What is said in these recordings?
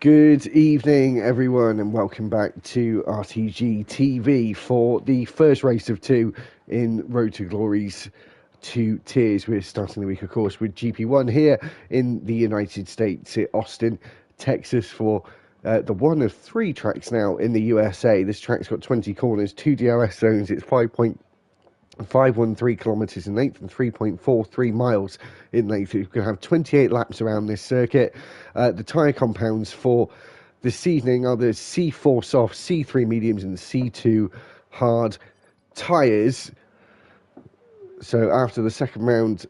Good evening, everyone, and welcome back to RTG TV for the first race of two in Road to Glory's two tiers. We're starting the week, of course, with GP1 here in the United States at Austin, Texas, for the one of three tracks now in the USA. This track's got 20 corners, 2 DRS zones. It's 5.13 kilometres in length and 3.43 miles in length. You're going to have 28 laps around this circuit. The tyre compounds for this evening are the C4 soft, C3 mediums and C2 hard tyres. So after the second round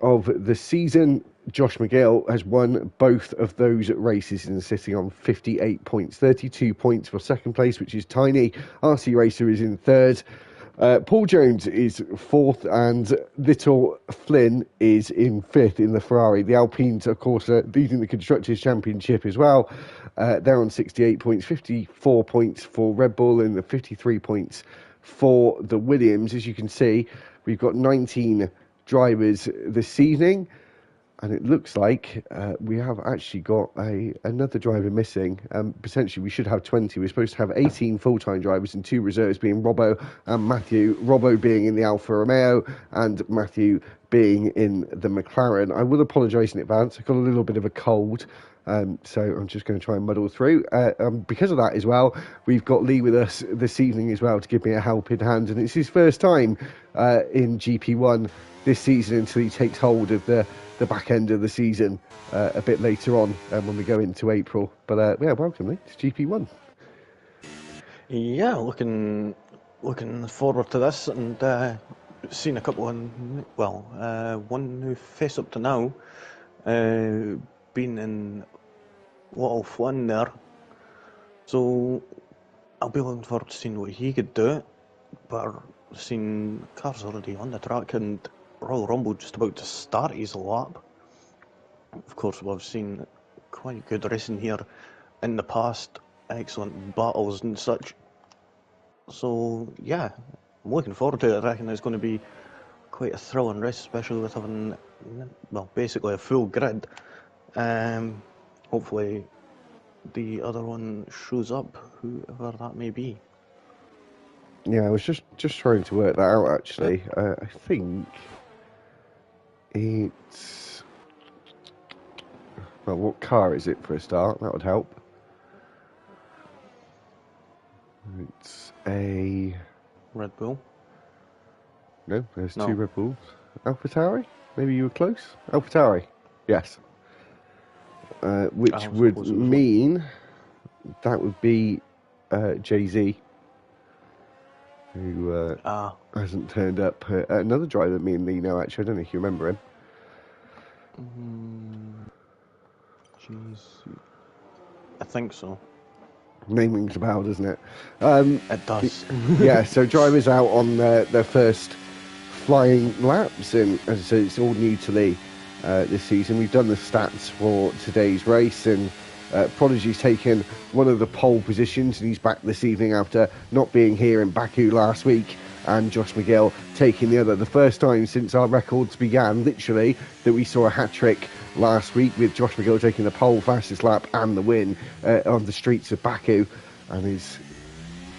of the season, Josh McGill has won both of those races and is sitting on 58 points. 32 points for second place, which is tiny. RC Racer is in third. Paul Jones is fourth, and Little Flynn is in fifth in the Ferrari. The Alpines, of course, are leading the Constructors' Championship as well. They're on 68 points, 54 points for Red Bull, and the 53 points for the Williams. As you can see, we've got 19 drivers this evening, and it looks like we have actually got another driver missing. Potentially we should have 20. We're supposed to have 18 full-time drivers and 2 reserves, being Robbo and Matthew. Robbo being in the Alfa Romeo and Matthew being in the McLaren. I will apologise in advance. I've got a little bit of a cold, so I'm just going to try and muddle through. Because of that as well, we've got Lee with us this evening as well to give me a helping hand, and it's his first time in GP1 this season until he takes hold of the back end of the season a bit later on when we go into April. But yeah, welcome, Lee, to GP1. Yeah, looking forward to this, and seen a couple of, one who face up to now, been in Little Flynn there, so I'll be looking forward to seeing what he could do. But I've seen cars already on the track, and Royal Rumble just about to start his lap. Of course, we've seen quite good racing here in the past, excellent battles and such. So yeah, I'm looking forward to it. I reckon it's going to be quite a thrilling race, especially with having, well, basically a full grid. Hopefully the other one shows up, whoever that may be. Yeah, I was just trying to work that out, actually. I think it's... Well, what car is it for a start? That would help. It's a... Red Bull? No, there's 2 Red Bulls. AlphaTauri? Maybe you were close? AlphaTauri, yes. Which would mean that would be Jay-Z, who hasn't turned up. Another driver that me and Lee know, actually. I don't know if you remember him. Jeez. I think so. Name rings a bell, doesn't it? It does. Yeah, so drivers out on their first flying laps, and as I said, it's all new to Lee this season. We've done the stats for today's race, and Prodigy's taken one of the pole positions, and he's back this evening after not being here in Baku last week, and Josh McGill taking the other. The first time since our records began, literally, that we saw a hat-trick last week, with Josh McGill taking the pole, fastest lap and the win on the streets of Baku, and is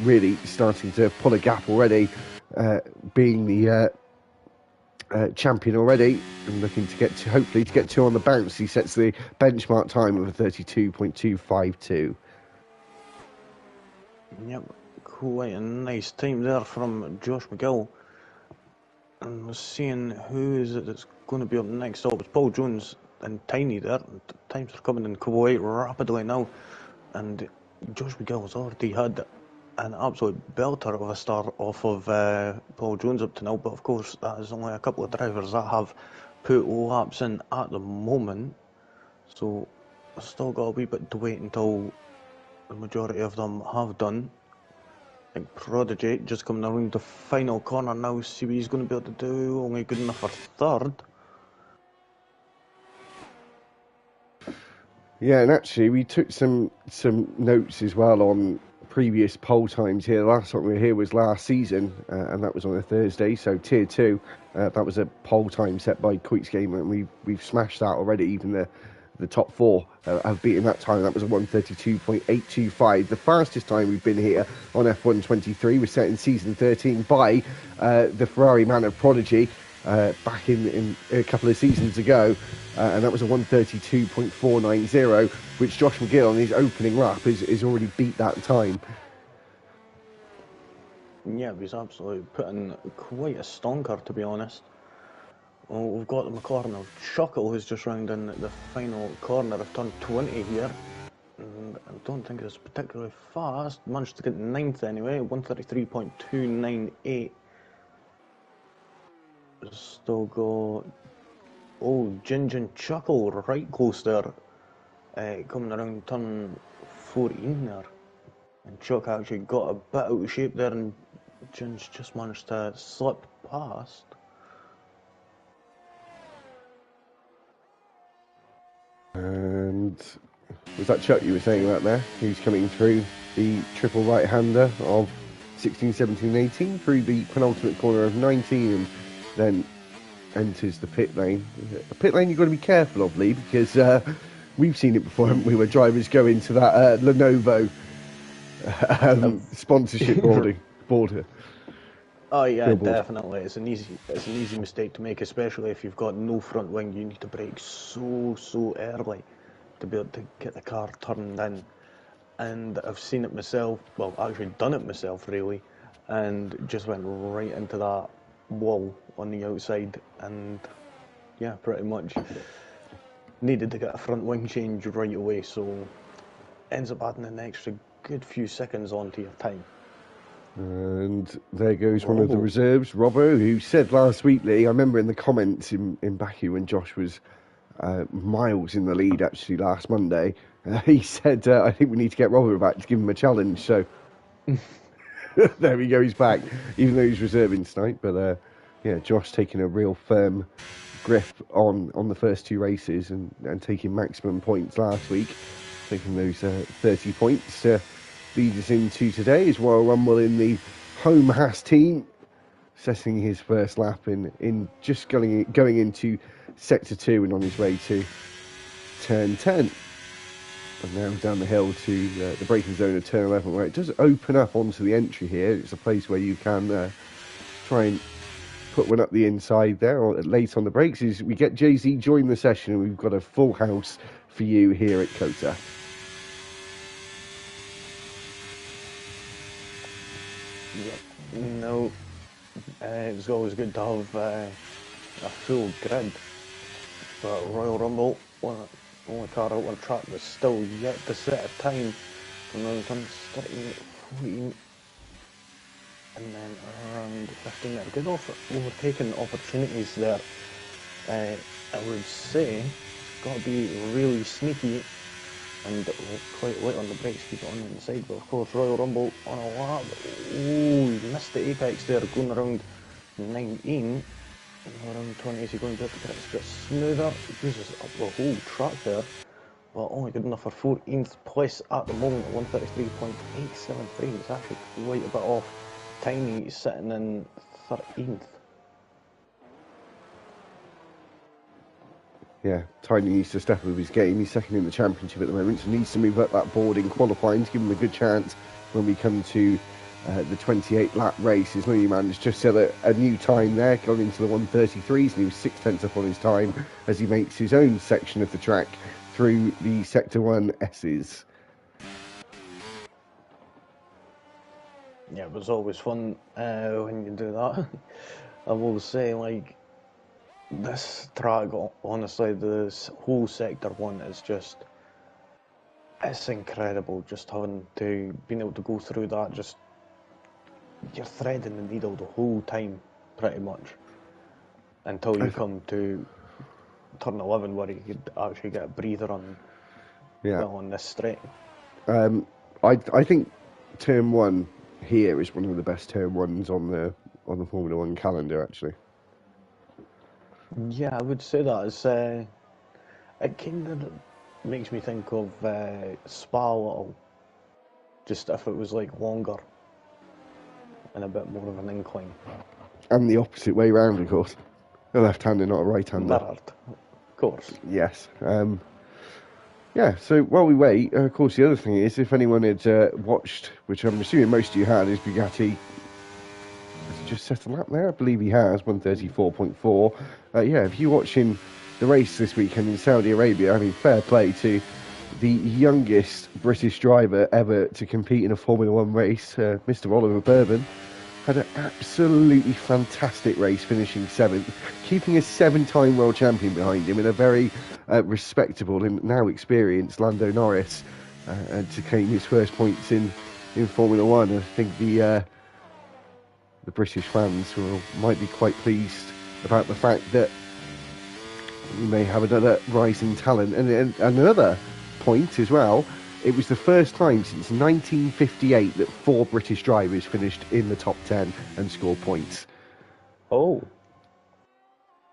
really starting to pull a gap already, being the champion already, and looking to get to, hopefully to get 2 on the bounce. He sets the benchmark time of a 32.252. Yep, quite a nice time there from Josh McGill. And we're seeing who is it that's going to be up next. Oh, it's Paul Jones and Tiny there. Times are coming in quite rapidly now, and Josh McGill has already had an absolute belter of a start off of Paul Jones up to now, but of course that is only a couple of drivers that have put laps in at the moment, so I've still got a wee bit to wait until the majority of them have done. I think Prodigy just coming around the final corner now, see what he's going to be able to do. Only good enough for third. Yeah, and actually we took some notes as well on previous pole times here. The last time we were here was last season, and that was on a Thursday, so tier 2, that was a pole time set by Quickscamer, and we've smashed that already. Even the top four have beaten that time. That was a 1:32.825. The fastest time we've been here on F1 23 was set in season 13 by the Ferrari man of prodigy back in a couple of seasons ago, and that was a 1:32.490, which Josh McGill on his opening lap is already beat that time. Yeah, he's absolutely putting quite a stonker, to be honest. Well, we've got the McLaren of Chuckle, who's just round in the final corner of turn 20 here. And I don't think it's particularly fast. Managed to get 9th anyway, 1:33.298. Still got old Gin Chuckle right close there, coming around turn 14 there. And Chuck actually got a bit out of shape there, and Gin's just managed to slip past. And was that Chuck you were saying about there? Who's coming through the triple right-hander of 16, 17, 18 through the penultimate corner of 19 and then enters the pit lane. A pit lane you've got to be careful of, Lee, because we've seen it before, haven't we, where drivers go into that Lenovo sponsorship border. Oh yeah, Billboard. definitely. It's an easy mistake to make, especially if you've got no front wing. You need to brake so early to be able to get the car turned in. And I've seen it myself. Well, actually done it myself really, and just went right into that wall on the outside. And yeah, pretty much needed to get a front wing change right away. So ends up adding an extra good few seconds onto your time. And there goes one of the reserves, Robbo, who said last week, Lee, I remember in the comments in Baku when Josh was miles in the lead actually last Monday, he said, I think we need to get Robbo back to give him a challenge. So there we go, he's back, even though he's reserving tonight. But yeah, Josh taking a real firm grip on the first two races and taking maximum points last week, taking those 30 points. Lead us into today is Royal Rumble in the home Haas team, setting his first lap in just going into sector 2 and on his way to turn 10. And now down the hill to the braking zone of turn 11, where it does open up onto the entry here. It's a place where you can try and put one up the inside there, or late on the brakes. Is we get Jay-Z join the session, and we've got a full house for you here at COTA. Yep. No, it's always good to have a full grid. But Royal Rumble, only car out on track that's still yet to set a time from around turns 13, 14, and then around 15 there. Good overtaking opportunities there. I would say got to be really sneaky and quite light on the brakes, keep it on the inside. But of course, Royal Rumble on a lap. Ooh, he missed the apex there, going around 19. Around 20, is he going to get a bit smoother? Uses up the whole track there, but only good enough for 14th place at the moment at 1:33.873. It's actually quite a bit off. Tiny sitting in 13th. Yeah, Tiny needs to step up his game. He's second in the championship at the moment, so needs to move up that board in qualifying to give him a good chance when we come to the 28-lap race. His money man has just set a new time there, going into the 1:33s, and he was 6 tenths up on his time as he makes his own section of the track through the Sector 1 S's. Yeah, it was always fun when you do that. I will say, like, this track, honestly, this whole Sector 1 is just, it's incredible. Just being able to go through that, just, you're threading the needle the whole time, pretty much, until you come to turn 11, where you could actually get a breather on, on this straight. I think turn 1 here is one of the best turn 1s on the Formula 1 calendar, actually. Yeah, I would say that. It kind of makes me think of Spa a little, just if it was like longer and a bit more of an incline. And the opposite way round, of course. A left-hander, not a right-hander. Mirrored, of course. Yes. Yeah, so while we wait, of course, the other thing is, if anyone had watched, which I'm assuming most of you had, is Bugatti has he just set a lap there? I believe he has, 134.4. Yeah, if you're watching the race this weekend in Saudi Arabia, I mean, fair play to the youngest British driver ever to compete in a Formula One race, Mr. Oliver Bourbon. Had an absolutely fantastic race, finishing 7th, keeping a 7-time world champion behind him in a very respectable and now experienced Lando Norris to claim his first points in Formula One. I think the British fans might be quite pleased about the fact that we may have another rising talent. And another point as well, it was the first time since 1958 that 4 British drivers finished in the top 10 and scored points. Oh,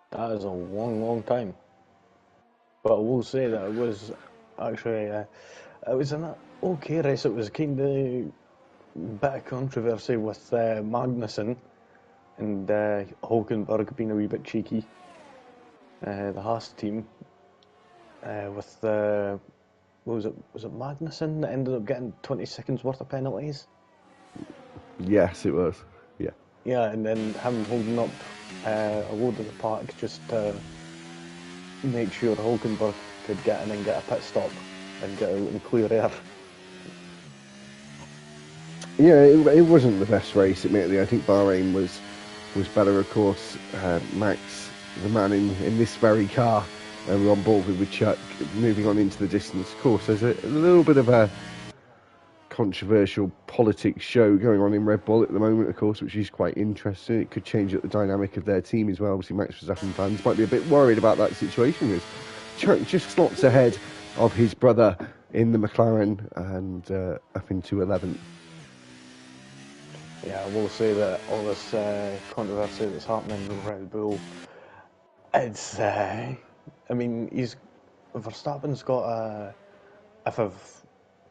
that is a long, long time. But I will say that it was actually, it was an okay race. It was kind of a bit of controversy with Magnussen and Hulkenberg being a wee bit cheeky. The Haas team with the... What was it? Was it Magnussen that ended up getting 20 seconds worth of penalties? Yes, it was. Yeah. Yeah, and then him holding up a load of the pack just to make sure Hulkenberg could get in and get a pit stop and get out in clear air. Yeah, it wasn't the best race, admittedly. I think Bahrain was better, of course. Max, the man in this very car, we're on board with Chuck, moving on into the distance. Of course, there's a little bit of a controversial politics show going on in Red Bull at the moment, of course, which is quite interesting. It could change up the dynamic of their team as well. Obviously, Max Verstappen fans might be a bit worried about that situation, as Chuck just slots ahead of his brother in the McLaren and up into 11th. Yeah, I will say that all this controversy that's happening with Red Bull, it's... I mean, Verstappen's got a... If I've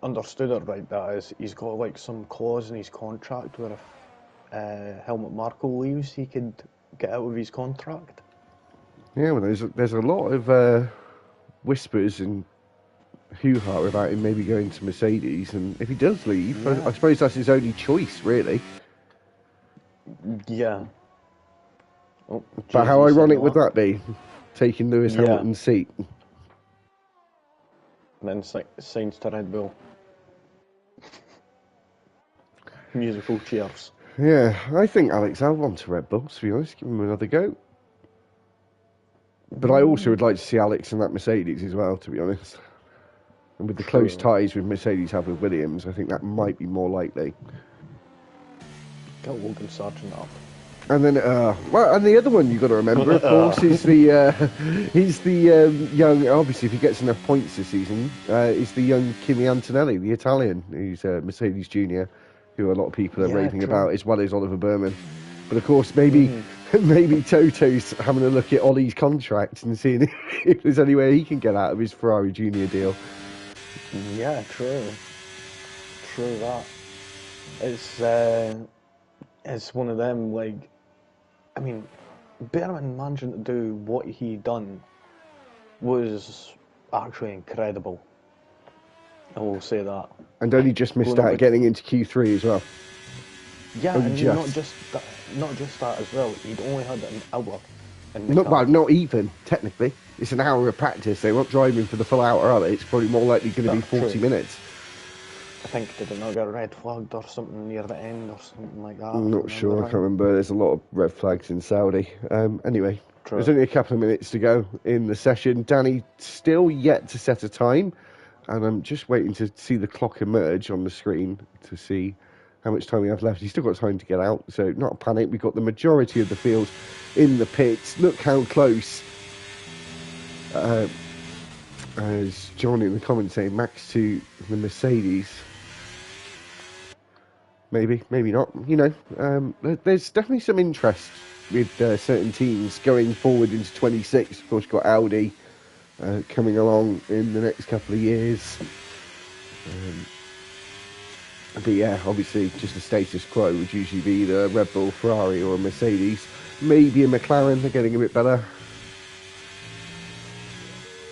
understood it right, that is, he's got like some clause in his contract where if Helmut Marko leaves, he could get out of his contract. Yeah, well, there's a lot of whispers and hoo-ha about him maybe going to Mercedes, and if he does leave, yeah. I suppose that's his only choice, really. Yeah. Oh, but how ironic would that be, taking Lewis Hamilton's seat? And then signs to Red Bull. Musical chairs. Yeah, I think Alex Albon to Red Bull, to be honest. Give him another go. But I also would like to see Alex in that Mercedes as well, to be honest. And with the close ties with Mercedes have with Williams, I think that might be more likely. Get Logan Sargent up. And then, and the other one you've got to remember, of course, is the young. Obviously, if he gets enough points this season, is the young Kimi Antonelli, the Italian, who's Mercedes Junior, who a lot of people are raving about, as well as Oliver Bourbon. But of course, maybe Toto's having a look at Ollie's contract and seeing if there's any way he can get out of his Ferrari Junior deal. Yeah, true that. It's one of them, like, I mean, Bourbon managing to do what he done was actually incredible. I will say that. And only just missed out getting into Q3 as well. Yeah, and not just that as well. He'd only had an hour. Not even, technically. It's an hour of practice. They weren't driving for the full hour, are they? It's probably more likely going to be 40 minutes. I think, did it not get red flagged or something near the end or something like that? I'm not sure, I can't remember. There's a lot of red flags in Saudi. Anyway, there's only a couple of minutes to go in the session. Danny still yet to set a time, and I'm just waiting to see the clock emerge on the screen to see how much time we have left. He's still got time to get out, so not a panic. We've got the majority of the field in the pits. Look how close, as John in the comments saying, Max to the Mercedes. Maybe not. You know, there's definitely some interest with certain teams going forward into 26. Of course, you've got Audi coming along in the next couple of years. But yeah, obviously, just the status quo would usually be either a Red Bull, Ferrari, or a Mercedes. Maybe a McLaren. They're getting a bit better.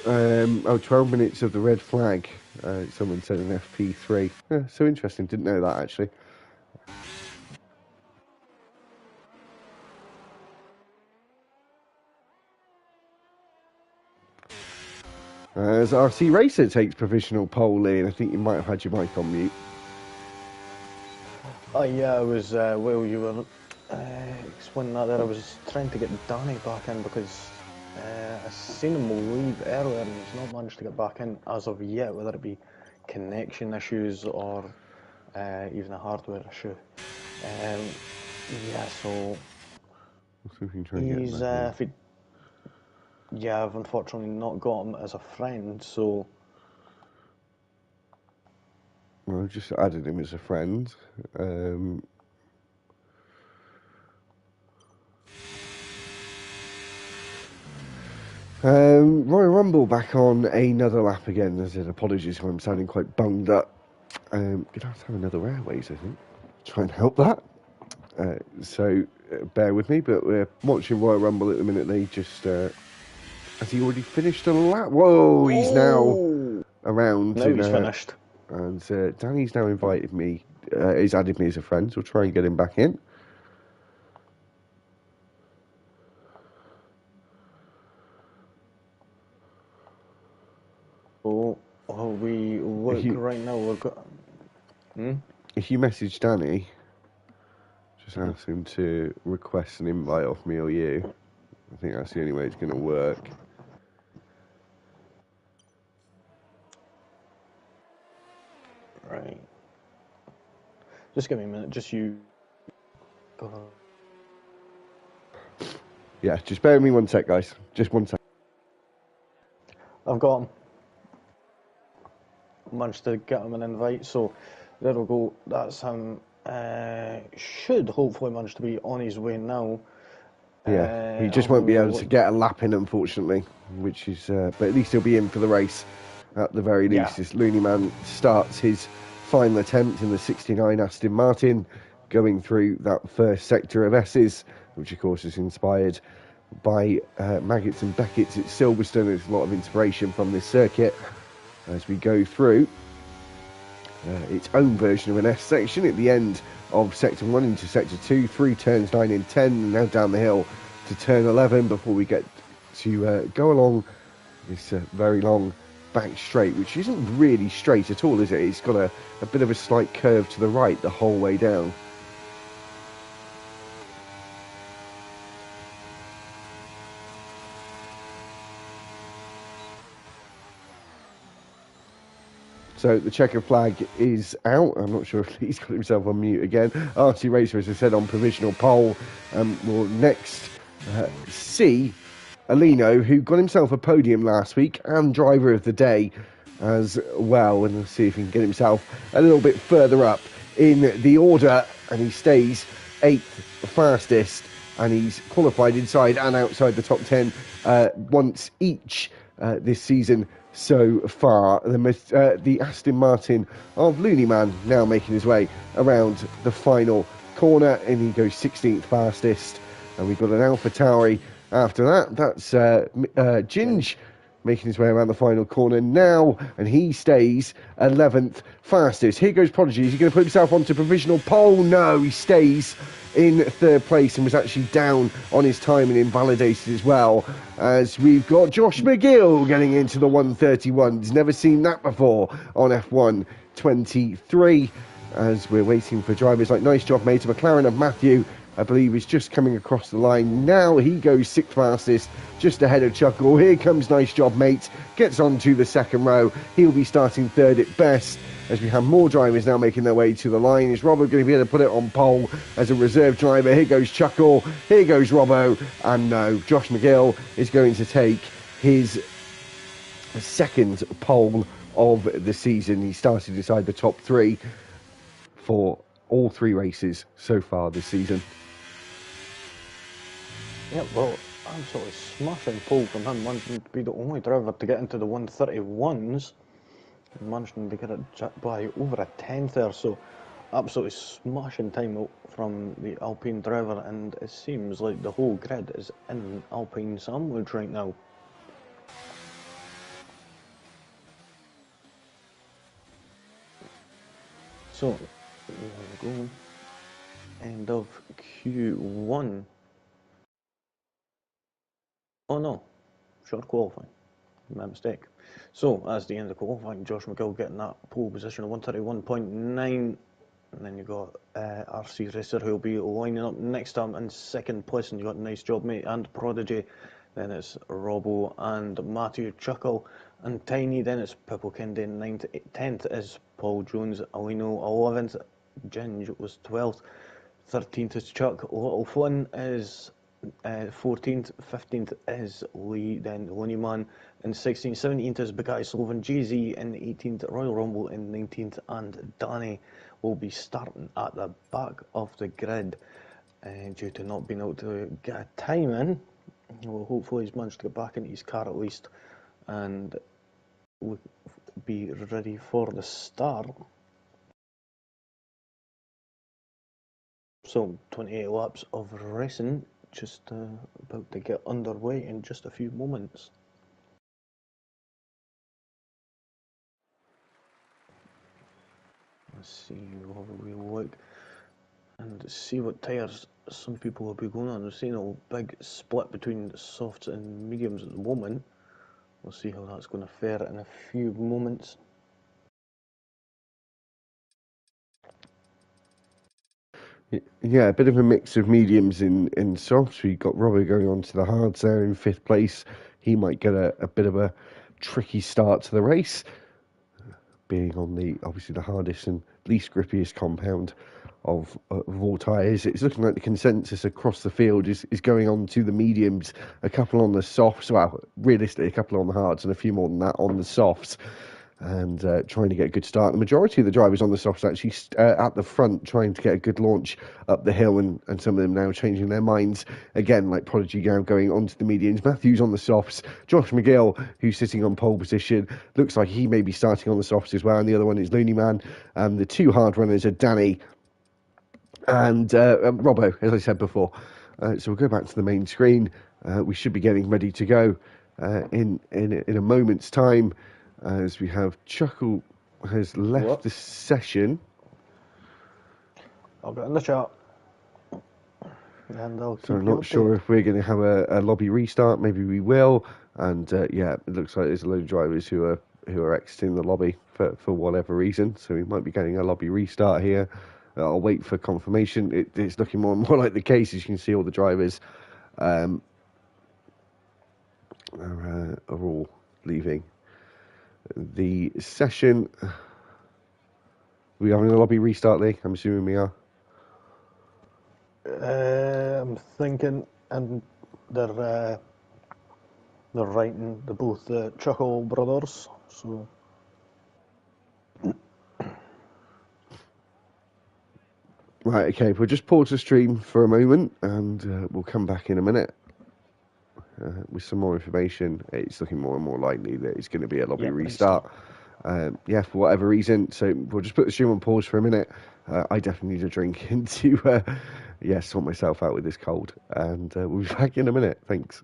Oh, 12 minutes of the red flag. Someone said an FP3. Yeah, so interesting. Didn't know that actually. As RC Racer takes provisional pole in, I think you might have had your mic on mute. Oh yeah, I was, well, you were explaining that there. I was trying to get Danny back in because I seen him leave earlier and he's not managed to get back in as of yet, whether it be connection issues or even a hardware issue. Yeah, so he's, yeah, I've unfortunately not got him as a friend, so... Well, I've just added him as a friend. Royal Rumble back on another lap again. As I said, apologies if I'm sounding quite bunged up. Gonna have to have another Airways, I think. Try and help that. So bear with me, but we're watching Royal Rumble at the minute. They just has he already finished a lap? Whoa, he's now around. Now he's finished. And Danny's now invited me. He's added me as a friend, so we'll try and get him back in. We look right now. We've got. If you message Danny, just ask him to request an invite off me or you. I think that's the only way it's going to work. Right. Just give me a minute. Just you. Go on. Yeah, just bear with me one sec, guys. Just one sec. I've got him. Managed to get him an invite, so there we go. That's him. Should hopefully manage to be on his way now. Yeah, he just won't be able to get a lap in, unfortunately, which is, but at least he'll be in for the race at the very least. This Looney Man starts his final attempt in the 69 Aston Martin, going through that first sector of S's, which of course is inspired by Maggots and Beckett's at Silverstone. There's a lot of inspiration from this circuit as we go through its own version of an S section at the end of sector 1 into sector 2, through turns 9 and 10, and now down the hill to turn 11 before we get to go along this very long back straight, which isn't really straight at all, is it? It's got a bit of a slight curve to the right the whole way down. So the checker flag is out. I'm not sure if he's got himself on mute again. RT Racer, as I said, on provisional pole. We'll next see Alino, who got himself a podium last week and driver of the day as well. And we'll see if he can get himself a little bit further up in the order. And he stays 8th fastest. And he's qualified inside and outside the top 10 once each this season so far. The Aston Martin of Looney Man now making his way around the final corner, and he goes 16th fastest. And we've got an AlphaTauri after that. That's Ginge making his way around the final corner now, and he stays 11th fastest. Here goes Prodigy. Is he going to put himself onto provisional pole? No, he stays in 3rd place and was actually down on his time and invalidated as well, as we've got Josh McGill getting into the 131s. Never seen that before on F1 23, as we're waiting for drivers like Nice Job Mate. McLaren of Matthew, I believe, is just coming across the line now. He goes 6th fastest, just ahead of Chuckle. Here comes Nice Job Mate, gets onto the 2nd row. He'll be starting 3rd at best, as we have more drivers now making their way to the line. Is Robbo going to be able to put it on pole as a reserve driver? Here goes Chuckle, here goes Robbo, and no, Josh McGill is going to take his 2nd pole of the season. He started inside the top 3 for all 3 races so far this season. Yeah, well, absolutely smashing pole from him, managing to be the only driver to get into the 131s, and managing to get it by over a tenth there, so absolutely smashing time from the Alpine driver, and it seems like the whole grid is in Alpine sandwich right now. So, there we go. End of Q1. Oh no, short qualifying. My mistake. So, as the end of qualifying, Josh McGill getting that pole position of 131.9. And then you got RC Racer who'll be lining up next time in second place, and you got Nice Job Mate and Prodigy. Then it's Robbo and Matthew Chuckle and Tiny. Then it's Pippo Kendi 9th. 10th is Paul Jones. Alino 11th. Ginge was 12th. 13th is Chuck. Little Flynn is 14th. 15th is Lee. Then Looney Man in 16th. 17th is Big Guy Sullivan. GZ in 18th. Royal Rumble in 19th. And Danny will be starting at the back of the grid due to not being able to get a time in. Well, hopefully he's managed to get back into his car at least and we'll be ready for the start. So 28 laps of racing just about to get underway in just a few moments. Let's see, we'll have a wee look and see what tyres some people will be going on. We're seeing a big split between softs and mediums at the moment. We'll see how that's going to fare in a few moments. Yeah, a bit of a mix of mediums in softs. We've got Robbo going on to the hards there in 5th place. He might get a bit of a tricky start to the race, being on obviously the hardest and least grippiest compound of all tyres. It's looking like the consensus across the field is going on to the mediums, a couple on the softs, well, realistically a couple on the hards and a few more than that on the softs, and trying to get a good start. The majority of the drivers on the softs actually at the front trying to get a good launch up the hill, and some of them now changing their minds again, like Prodigy now going onto the mediums. Matthews on the softs. Josh McGill, who's sitting on pole position, looks like he may be starting on the softs as well, and the other one is Looney Man. The two hard runners are Danny and Robbo, as I said before. So we'll go back to the main screen. We should be getting ready to go in a moment's time, as we have Chuckle has left the session. I'll get in the chat. And I'll keep So I'm you not sure if we're going to have a lobby restart. Maybe we will. And yeah, it looks like there's a load of drivers who are exiting the lobby for whatever reason. So we might be getting a lobby restart here. I'll wait for confirmation. It's looking more and more like the case. As you can see, all the drivers are all leaving the session. Are we having a lobby restart, Lee? I'm assuming we are. I'm thinking, and they're writing both the Chuckle brothers, so. Right, okay, we'll just pause the stream for a moment and we'll come back in a minute with some more information. It's looking more and more likely that it's going to be a lobby restart. Yeah, for whatever reason. So we'll just put the stream on pause for a minute. I definitely need a drink and to sort myself out with this cold. And we'll be back in a minute. Thanks.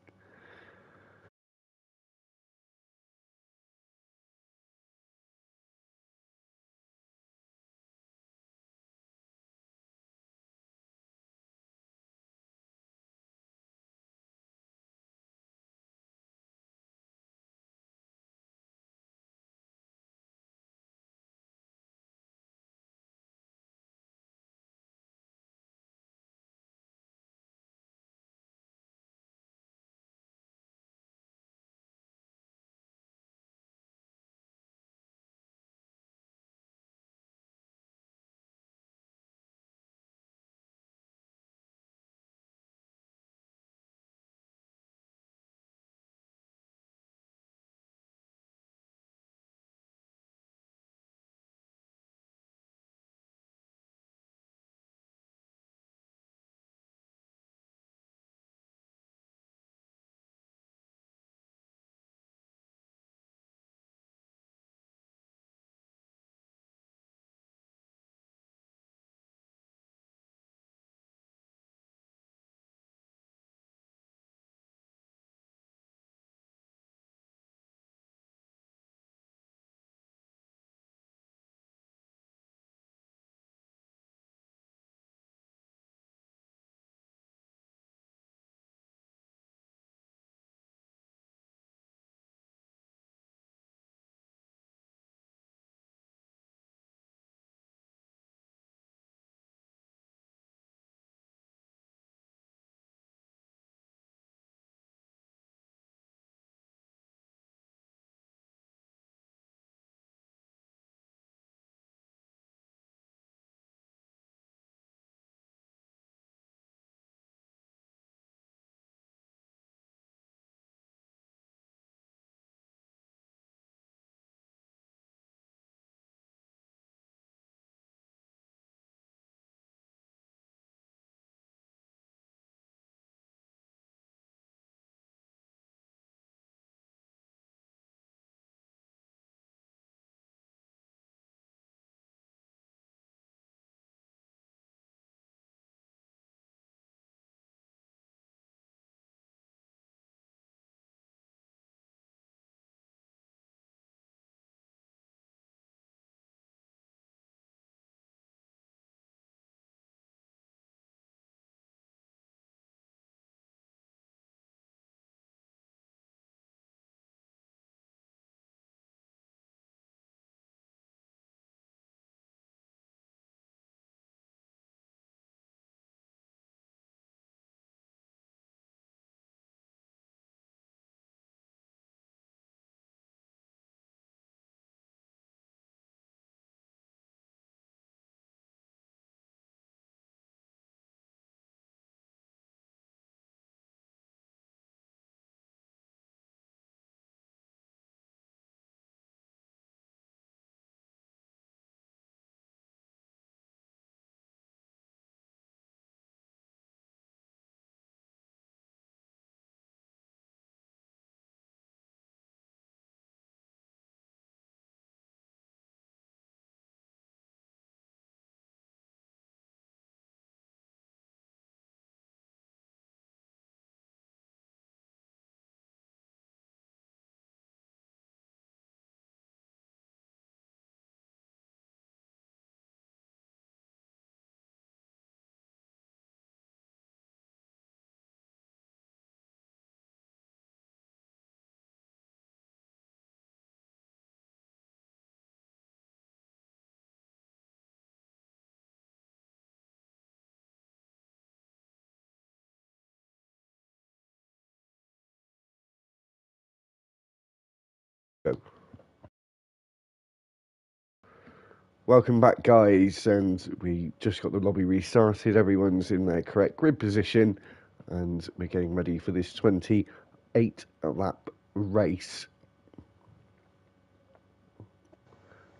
Welcome back, guys, and we just got the lobby restarted. Everyone's in their correct grid position, and we're getting ready for this 28-lap race.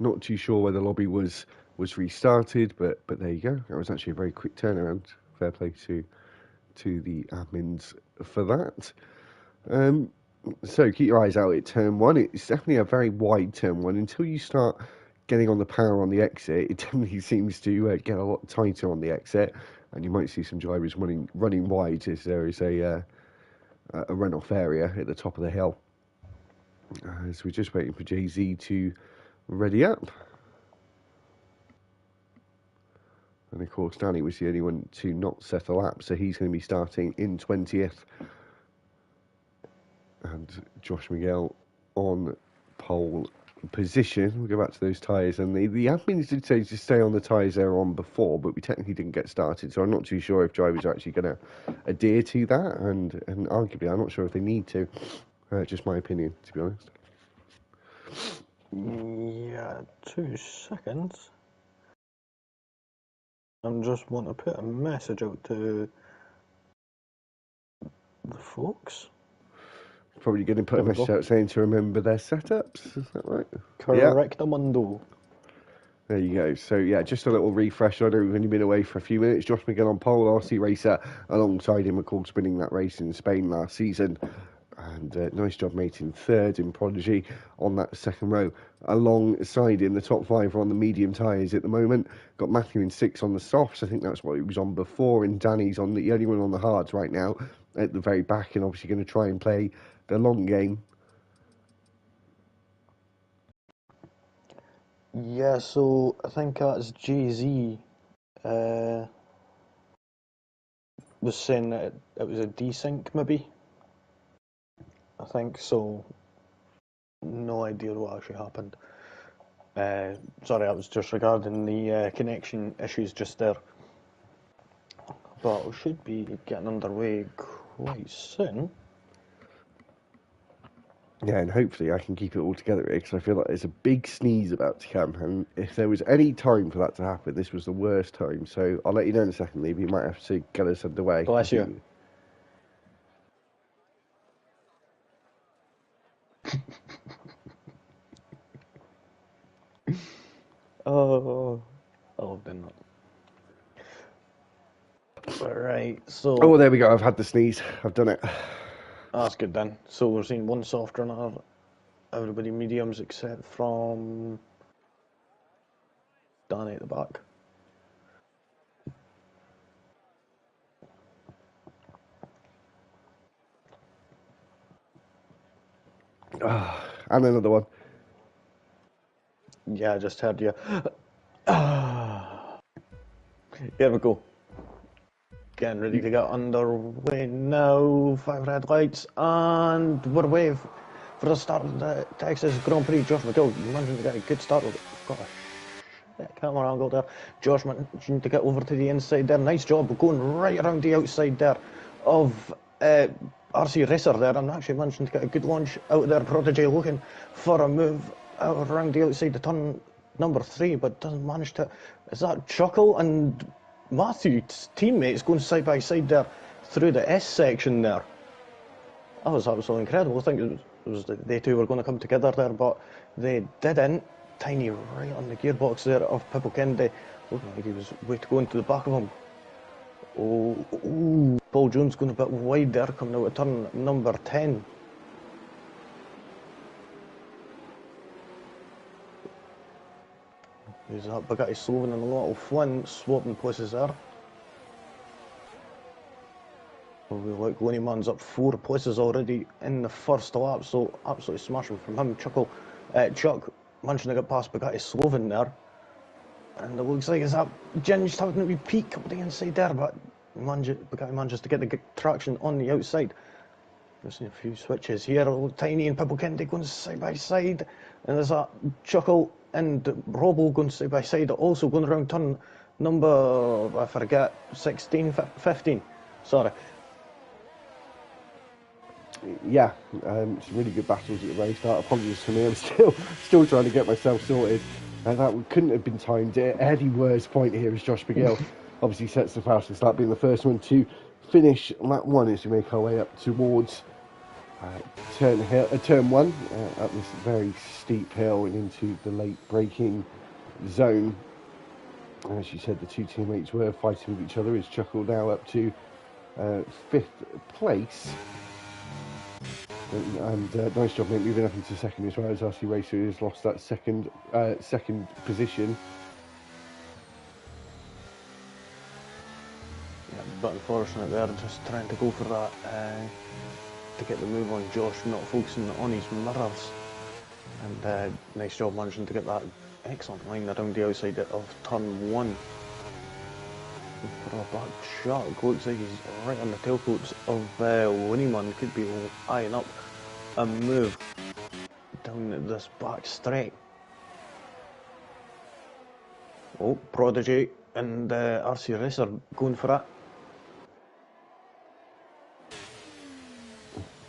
Not too sure where the lobby was restarted, but there you go. That was actually a very quick turnaround. Fair play to the admins for that. So keep your eyes out at turn one. It's definitely a very wide turn one. Until you start getting on the power on the exit, it definitely seems to get a lot tighter on the exit, and you might see some drivers running wide as there is a runoff area at the top of the hill. So we're just waiting for Jay-Z to ready up. And of course, Danny was the only one to not set a lap, so he's going to be starting in 20th. And Josh Miguel on pole position. We'll go back to those tyres, and the admins did say to stay on the tyres they were on before, but we technically didn't get started, so I'm not too sure if drivers are actually going to adhere to that, and arguably I'm not sure if they need to. Just my opinion, to be honest. Yeah, 2 seconds. I'm just want to put a message out to the folks. Probably going to put a message out saying to remember their setups, is that right? Correctamundo. There you go. So, yeah, just a little refresh. I know we've only been away for a few minutes. Josh Miguel on pole, RC racer, alongside him, of course, winning that race in Spain last season. And nice job, mate, in third in Prodigy on that second row. Alongside him, the top 5 are on the medium tyres at the moment. Got Matthew in 6 on the softs. I think that's what he was on before. And Danny's on the only one on the hards right now at the very back, and obviously going to try and play the long game. Yeah, so I think that's Jay-Z was saying that it was a desync, maybe. I think so. No idea what actually happened. Sorry, that was just regarding the connection issues just there. But we should be getting underway quite soon. Yeah, and hopefully I can keep it all together because I feel like there's a big sneeze about to come, and if there was any time for that to happen, this was the worst time. So I'll let you know in a second, Lee, but you might have to get us underway. Bless you. Oh, then not. Right, so... Oh, there we go. I've had the sneeze. I've done it. That's good then. So we're seeing one soft runner, everybody mediums except from Danny at the back. And another one. Yeah, I just heard you. Here we go. Getting ready to get underway now. 5 red lights, and we're away for the start of the Texas Grand Prix. Josh McGill, you managed to get a good start. Got a camera angle there. Josh managed to get over to the inside there. Nice job going right around the outside there of RC Racer there, and actually managing to get a good launch out there. Prodigy looking for a move out around the outside to turn number 3, but doesn't manage to. Is that Chuckle and Matthew's teammates going side by side there through the S section there? That was absolutely incredible. I think it was they two were going to come together there, but they didn't. Tiny right on the gearbox there of Pippo Kennedy, looking like he was way to go into the back of him. Oh, Paul Jones going a bit wide there, coming out of turn number 10. There's that Bugatti Sloven and a little Flint swapping places there. Like Lonnie Man's up 4 places already in the first lap, so absolutely smashing from him. Chuck managing to get past Bugatti Sloven there. And it looks like it's that Ginge having a wee peek up the inside there, but Bugatti manages to get the traction on the outside. We've seen a few switches here. Tiny and Pippo Kennedy going side by side. And there's that Chuckle and Robo going side by side, also going around turn number, I forget, 16, 15. Sorry. Yeah, some really good battles at the very start. Apologies for me, I'm still trying to get myself sorted. couldn't have been timed. Eddie Wurr's point here is Josh McGill obviously sets the fastest lap, being the first one to finish lap 1 as we make our way up towards turn 1, up this very steep hill and into the late braking zone. As you said, the two teammates were fighting with each other. It's Chuckle now up to 5th place. And nice job, mate, moving up into second as well, as RC Racer has lost that second position. Yeah, but unfortunate there, just trying to go for that to get the move on Josh, not focusing on his mirrors. And nice job managing to get that excellent line around the outside of turn 1. For a back shot, looks like he's right on the tailcoats of Winnieman. Could be eyeing up a move down this back straight. Oh, Prodigy and RC Racer going for it.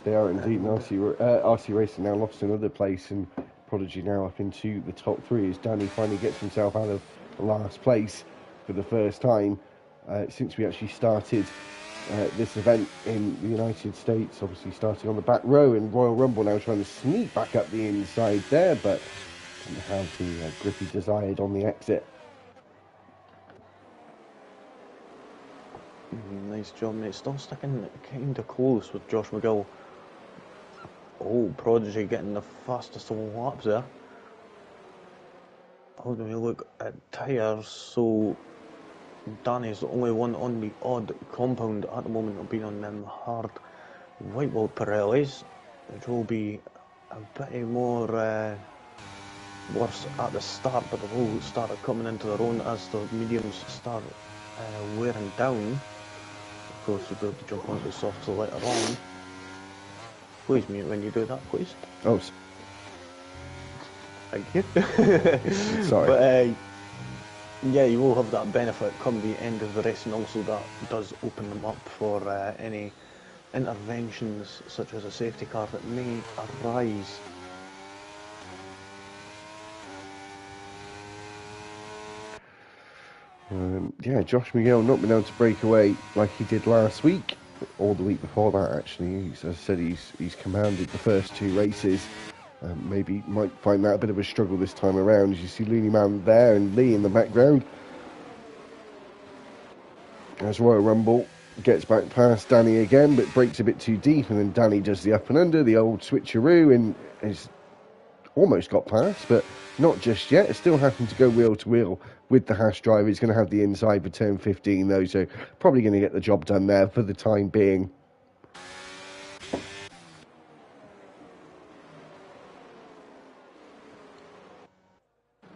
They are indeed. RC Racer now lost another place, and Prodigy now up into the top 3 as Danny finally gets himself out of last place for the first time since we actually started this event in the United States. Obviously starting on the back row, and Royal Rumble now trying to sneak back up the inside there, but didn't have the grip he desired on the exit. Nice job, mate. Still sticking kind of close with Josh McGill. Oh, Prodigy getting the fastest laps there. How do we look at tyres? So Danny's the only one on the odd compound at the moment. I'll be on them hard white wall Pirellis, which will be a bit more worse at the start, but they will start coming into their own as the mediums start wearing down. Of course, we'll be able to jump onto the softs later on. Please mute when you do that, please. Oh, thank you. sorry. But yeah, you will have that benefit come the end of the race, and also that does open them up for any interventions such as a safety car that may arise. Yeah, Josh McGill not been able to break away like he did last week, or the week before that actually. As I said, he's commanded the first 2 races. Maybe might find that a bit of a struggle this time around, as you see Looney Man there and Lee in the background. As Royal Rumble gets back past Danny again, but breaks a bit too deep, and then Danny does the up and under, the old switcheroo, and has almost got past, but not just yet. It's still having to go wheel to wheel with the Haas driver. He's going to have the inside for turn 15 though, so probably going to get the job done there for the time being.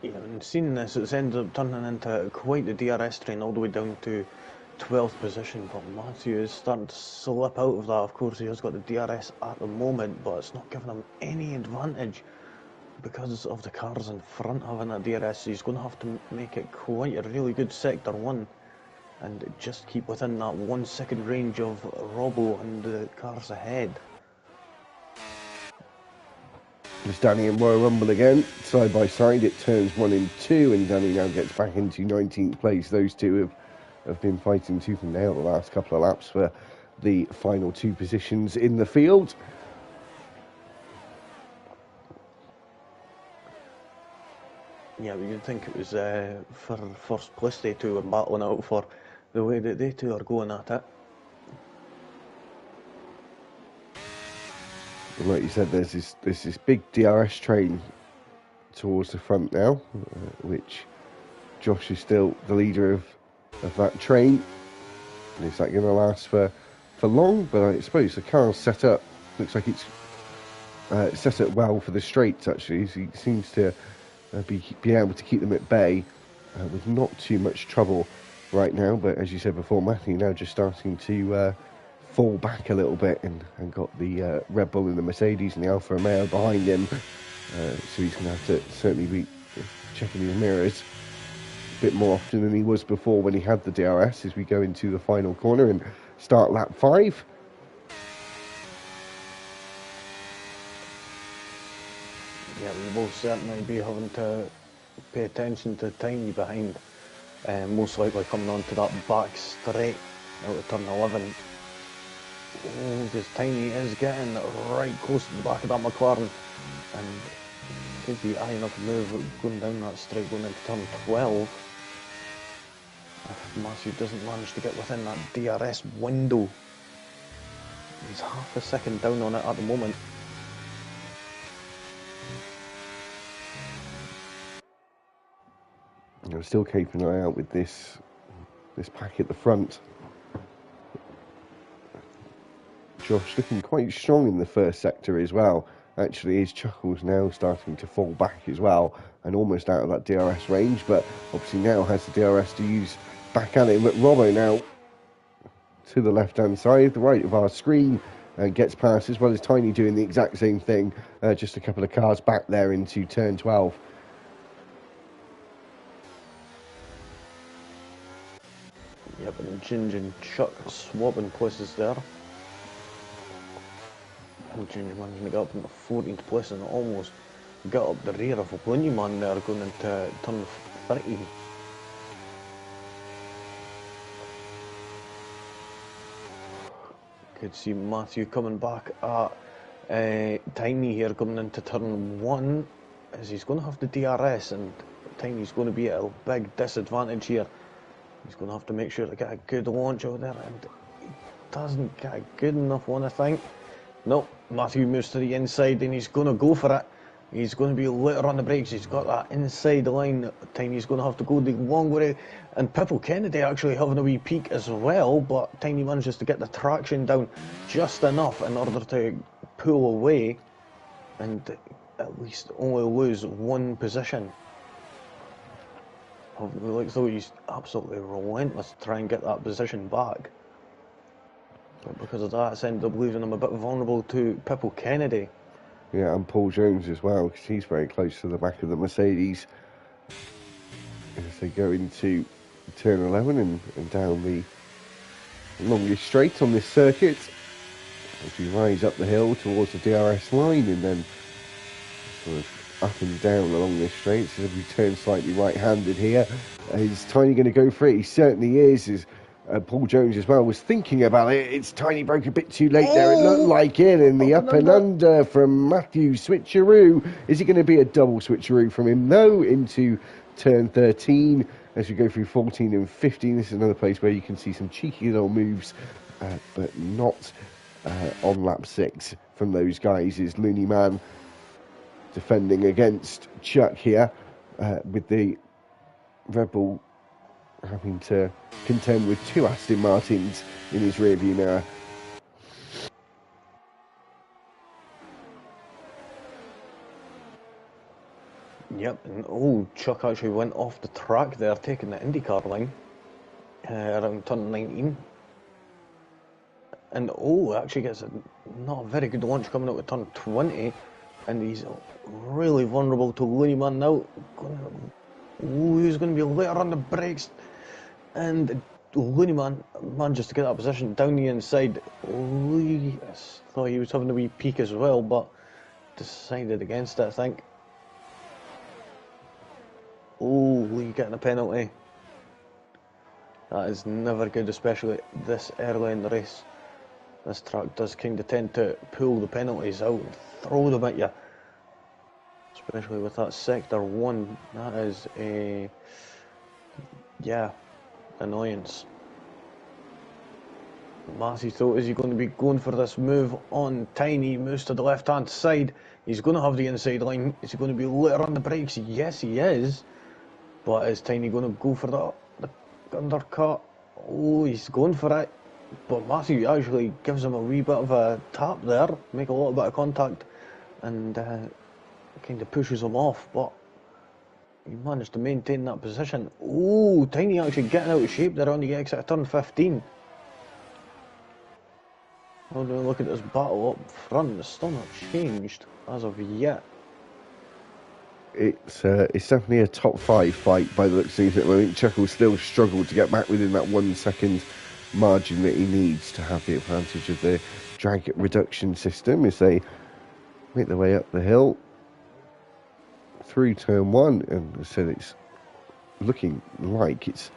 Yeah, and seeing this, it's ended up turning into quite the DRS train all the way down to 12th position, but Matthew is starting to slip out of that. Of course, he has got the DRS at the moment, but it's not giving him any advantage because of the cars in front having a DRS. He's going to have to make it quite a really good sector 1 and just keep within that 1 second range of Robbo and the cars ahead. It's Danny and Royal Rumble again, side by side. It turns 1 and 2, and Danny now gets back into 19th place. Those two have been fighting tooth and nail the last couple of laps for the final 2 positions in the field. Yeah, but you'd think it was for first place they two were battling out for, the way that they two are going at it. And like you said, there's this big DRS train towards the front now, which Josh is still the leader of that train. And is that going to last for long? But I suppose the car's set up. Looks like it's set up well for the straights actually. So he seems to be able to keep them at bay with not too much trouble right now. But as you said before, Matthew now just starting to fall back a little bit, and got the Red Bull and the Mercedes and the Alfa Romeo behind him. So he's going to have to certainly be checking his mirrors a bit more often than he was before when he had the DRS, as we go into the final corner and start lap 5. Yeah, we will certainly be having to pay attention to Tiny behind, most likely coming onto that back straight out of turn 11. Oh, because Tiny is getting right close to the back of that McLaren, and could be eyeing up a move going down that straight going into turn 12. If Matthew doesn't manage to get within that DRS window. He's half a second down on it at the moment. I'm still keeping an eye out with this pack at the front. Josh looking quite strong in the first sector as well. Actually, his chuckle's now starting to fall back as well and almost out of that DRS range, but obviously now has the DRS to use back at it. But Robbo now to the left-hand side, the right of our screen, gets past, as well as Tiny doing the exact same thing, just a couple of cars back there into turn 12. Yep, and Ginger and Chuck swapping places there. And Ginger managing to get up into 14th place and almost got up the rear of a Brinley man there going into turn 13. Could see Matthew coming back at Tiny here coming into turn 1, as he's going to have the DRS, and Tiny's going to be at a big disadvantage here. He's going to have to make sure to get a good launch out there, and he doesn't get a good enough one, I think. Nope, Matthew moves to the inside and he's going to go for it. He's going to be later on the brakes. He's got that inside line. Tiny's going to have to go the long way. And Pippo Kennedy actually having a wee peak as well, but Tiny manages to get the traction down just enough in order to pull away and at least only lose one position. Like though he's absolutely relentless to try and get that position back. But because of that, it's ended up leaving him a bit vulnerable to Pippo Kennedy. Yeah, and Paul Jones as well, because he's very close to the back of the Mercedes as they go into turn 11 and down the longest straight on this circuit. As we rise up the hill towards the DRS line and then sort of up and down along this straight. So if we turn slightly right-handed here, is Tiny going to go for it? He certainly is. Paul Jones as well was thinking about it. It's Tiny broke a bit too late there. It looked like it. And the up and under from Matthew. Switcheroo. Is it going to be a double switcheroo from him? No, into turn 13 as we go through 14 and 15. This is another place where you can see some cheeky little moves, but not on lap 6 from those guys. Is Looney Man defending against Chuck here with the Red Bull having to contend with two Aston Martins in his rearview mirror. Yep, and Chuck actually went off the track there, taking the IndyCar line around turn 19. And actually gets not a very good launch coming out with turn 20, and he's really vulnerable to Looney Man now. He's going to be later on the brakes. And Looney Man manages to get that position down the inside. Lee thought he was having a wee peak as well, but decided against it, I think. Lee getting a penalty. That is never good, especially this early in the race. This track does kind of tend to pull the penalties out and throw them at you. Especially with that sector 1. That is a... annoyance. Matthew thought, is he going to be going for this move on Tiny? Moves to the left hand side. He's going to have the inside line. Is he going to be later on the brakes? Yes, he is. But is Tiny going to go for the undercut? He's going for it. But Matthew actually gives him a wee bit of a tap there, make a little bit of contact, and kind of pushes him off. But he managed to maintain that position. Tiny actually getting out of shape there on the exit of turn 15. How do we look at this battle up front? It's still not changed as of yet. It's definitely a top 5 fight by the looks of it. I think Chuck will still struggle to get back within that 1 second margin that he needs to have the advantage of the drag reduction system as they make their way up the hill. through turn 1, and so it's looking like it's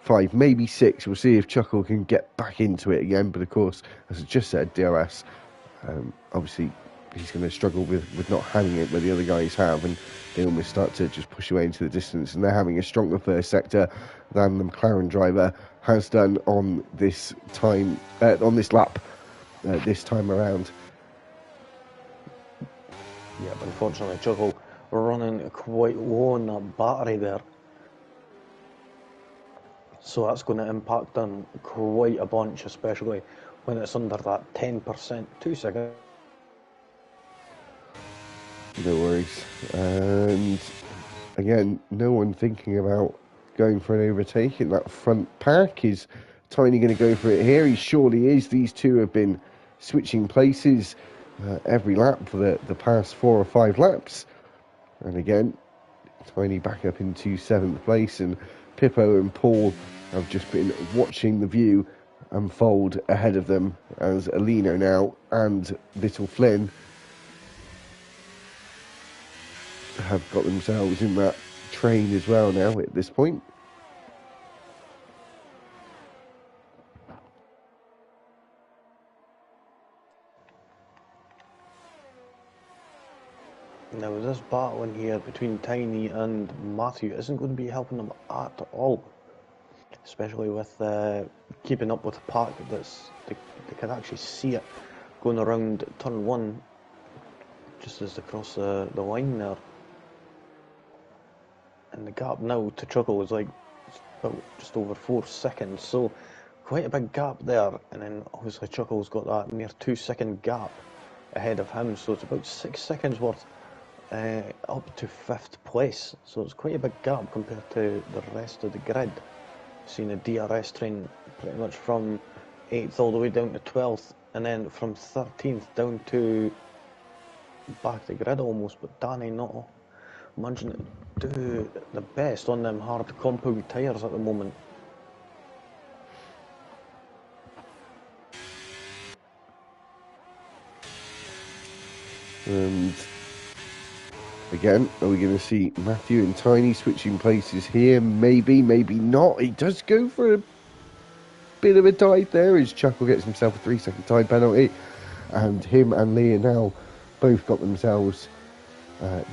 5, maybe 6. We'll see if Chuckle can get back into it again, but of course, as I just said, DRS, obviously he's going to struggle with not having it where the other guys have, and they almost start to just push away into the distance, and they're having a stronger first sector than the McLaren driver has done on this time, on this lap, this time around. Yep, unfortunately, Chuckle running quite low on that battery there. So that's going to impact them quite a bunch, especially when it's under that 10%. 2 seconds. No worries. And again, no one thinking about going for an overtake in that front pack. Is Tiny going to go for it here? He surely is. These two have been switching places every lap for the past 4 or 5 laps. And again, Tiny back up into 7th place, and Pippo and Paul have just been watching the view unfold ahead of them as Alino now and Little Flynn have got themselves in that train as well now at this point. Now this battle in here between Tiny and Matthew isn't going to be helping them at all, especially with keeping up with the pack. They can actually see it going around turn 1 just as they cross the line there. And the gap now to Chuckle is like about just over 4 seconds, so quite a big gap there. And then obviously Chuckle's got that near 2 second gap ahead of him, so it's about 6 seconds worth up to 5th place. So it's quite a big gap compared to the rest of the grid. Seen a DRS train pretty much from 8th all the way down to 12th, and then from 13th down to back the grid almost, but Danny not managing to do the best on them hard compound tyres at the moment. And again, are we going to see Matthew and Tiny switching places here? Maybe, maybe not. He does go for a bit of a dive there as Chuckle gets himself a 3 second time penalty, and him and Leah now both got themselves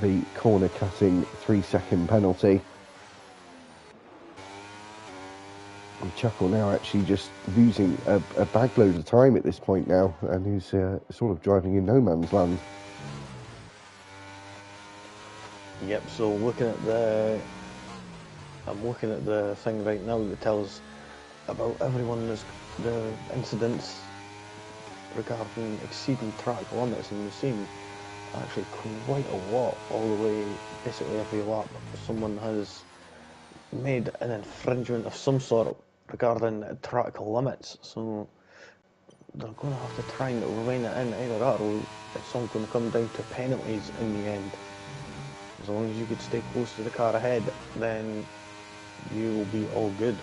the corner cutting 3 second penalty. And Chuckle now actually just losing a bag load of time at this point now, and he's sort of driving in no man's land. Yep, so I'm looking at the thing right now that tells about everyone the incidents regarding exceeding track limits, and we've seen actually quite a lot all the way, basically every lap someone has made an infringement of some sort regarding track limits, so they're going to have to try and rein it in. Either that or it's all going to come down to penalties in the end. As long as you could stay close to the car ahead, then you will be all good.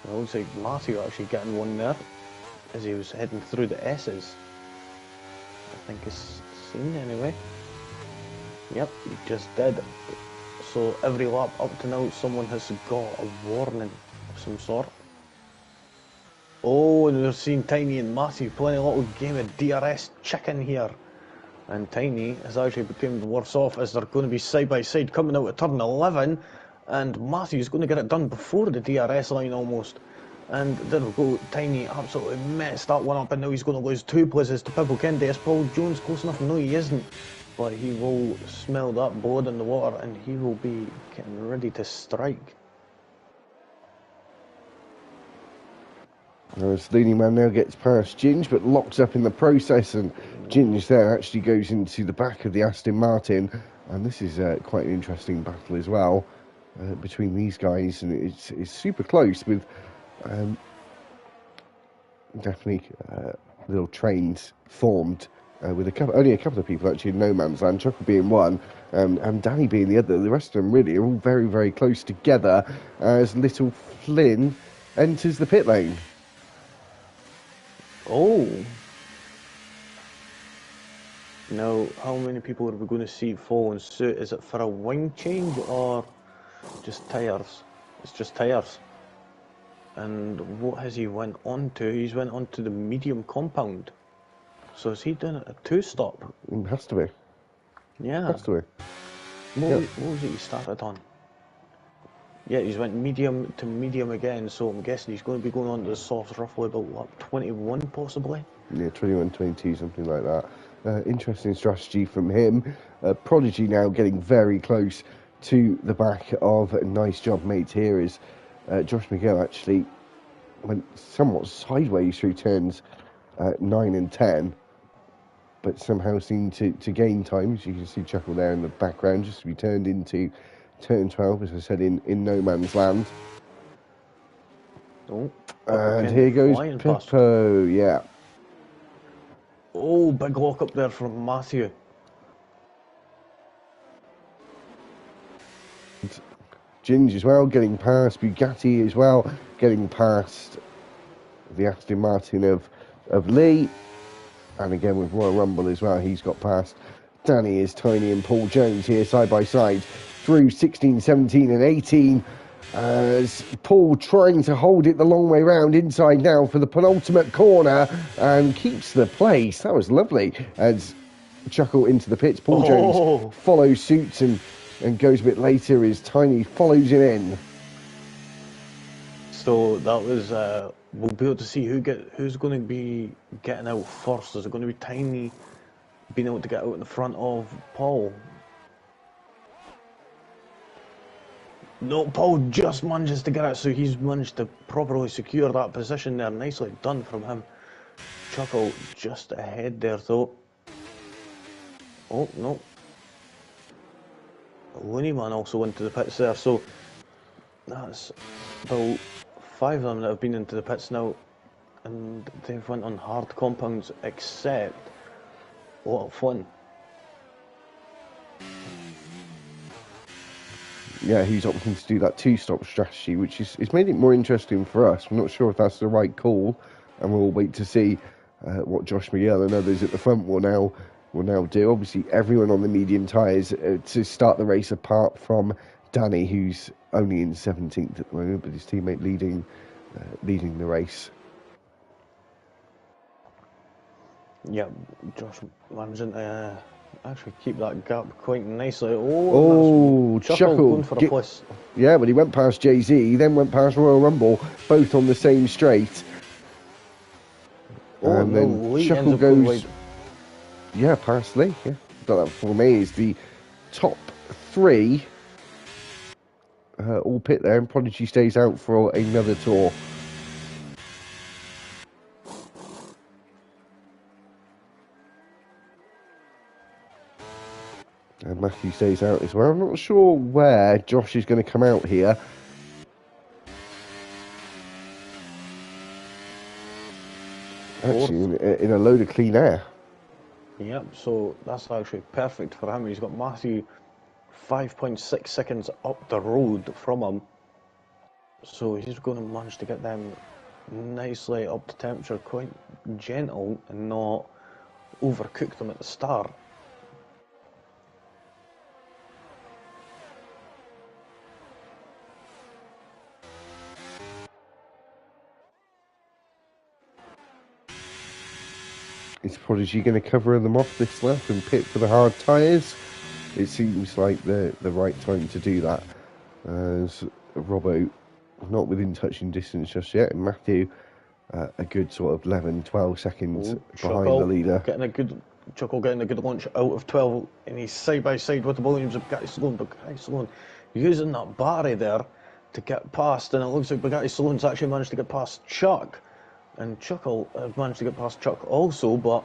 It looks like Matthew actually getting one there as he was heading through the S's. I think it's seen anyway. Yep, he just did. So every lap up to now, someone has got a warning of some sort. Oh, and we're seeing Tiny and Matthew playing a little game of DRS chicken here. And Tiny has actually become worse off as they're going to be side by side coming out at turn 11, and Matthew's going to get it done before the DRS line almost. And there we go, Tiny absolutely messed that one up, and now he's going to lose 2 places to Pibble Kennedy. Is Paul Jones close enough? No, he isn't, but he will smell that blood in the water and he will be getting ready to strike. As the leading man now gets past Ginge, but locks up in the process, and Ginge there actually goes into the back of the Aston Martin, and this is quite an interesting battle as well between these guys, and it's super close with definitely little trains formed with only a couple of people actually in no man's land, Chuckle being one, and Danny being the other. The rest of them really are all very, very close together as Little Flynn enters the pit lane. Oh. Now, how many people are we going to see following suit? Is it for a wing change or just tyres? It's just tyres. And what has he went on to? He's went on to the medium compound. So is he doing a two-stop? It has to be. Yeah. Has to be. What was it he started on? Yeah, he's went medium to medium again, so I'm guessing he's going to be going on to the softs roughly about, what, 21 possibly? Yeah, 21, 22, something like that. Interesting strategy from him. Prodigy now getting very close to the back of a nice job mate here is Josh Miguel actually went somewhat sideways through turns 9 and 10, but somehow seemed to gain time. As you can see Chuckle there in the background, just to be turned into turn 12, as I said, in no man's land. Oh, and here goes Pippo, yeah. Oh, big lock up there from Matthew. Ginge as well, getting past Bugatti as well, getting past the Aston Martin of Lee. And again with Royal Rumble as well, he's got past Danny is Tiny and Paul Jones here side by side through 16, 17 and 18. As Paul trying to hold it the long way round inside now for the penultimate corner and keeps the place. That was lovely as Chuckle into the pits. Paul Jones follows suit and goes a bit later as Tiny follows him in. So that was, we'll be able to see who's going to be getting out first. Is it going to be Tiny being able to get out in the front of Paul? No, Paul just manages to get out, so he's managed to properly secure that position there. Nicely done from him. Chuckle just ahead there though. Oh, no. Looney Man also into the pits there, so that's about 5 of them that have been into the pits now, and they've went on hard compounds, except a lot of fun. Yeah, he's opting to do that two-stop strategy, which is made it more interesting for us. I'm not sure if that's the right call, and we'll wait to see what Josh Miguel and others at the front will now do. Obviously, everyone on the medium tyres to start the race, apart from Danny, who's only in 17th at the moment, but his teammate leading the race. Yeah, Josh managing to actually keep that gap quite nicely. Oh, Chuckle going for a place. Yeah, but he went past Jay-Z, he then went past Royal Rumble, both on the same straight. Oh, and then Lee Chuckle goes, yeah, past Lee. Yeah, got that for me. Is the top 3 all pit there, and Prodigy stays out for another tour. And Matthew stays out as well. I'm not sure where Josh is going to come out here. Actually, in a load of clean air. Yep, so that's actually perfect for him. He's got Matthew 5.6 seconds up the road from him. So he's going to manage to get them nicely up to temperature, quite gentle, and not overcook them at the start. Is Prodigy going to cover them off this lap and pit for the hard tyres? It seems like the right time to do that, as Robbo not within touching distance just yet, and Matthew a good sort of 11, 12 seconds behind the leader. Chuckle getting a good launch out of 12, and he's side by side with the Williams of Bugatti Saloon. Bugatti Saloon using that battery there to get past, and it looks like Bugatti Saloon's actually managed to get past Chuck. And Chuckle has managed to get past Chuck also, but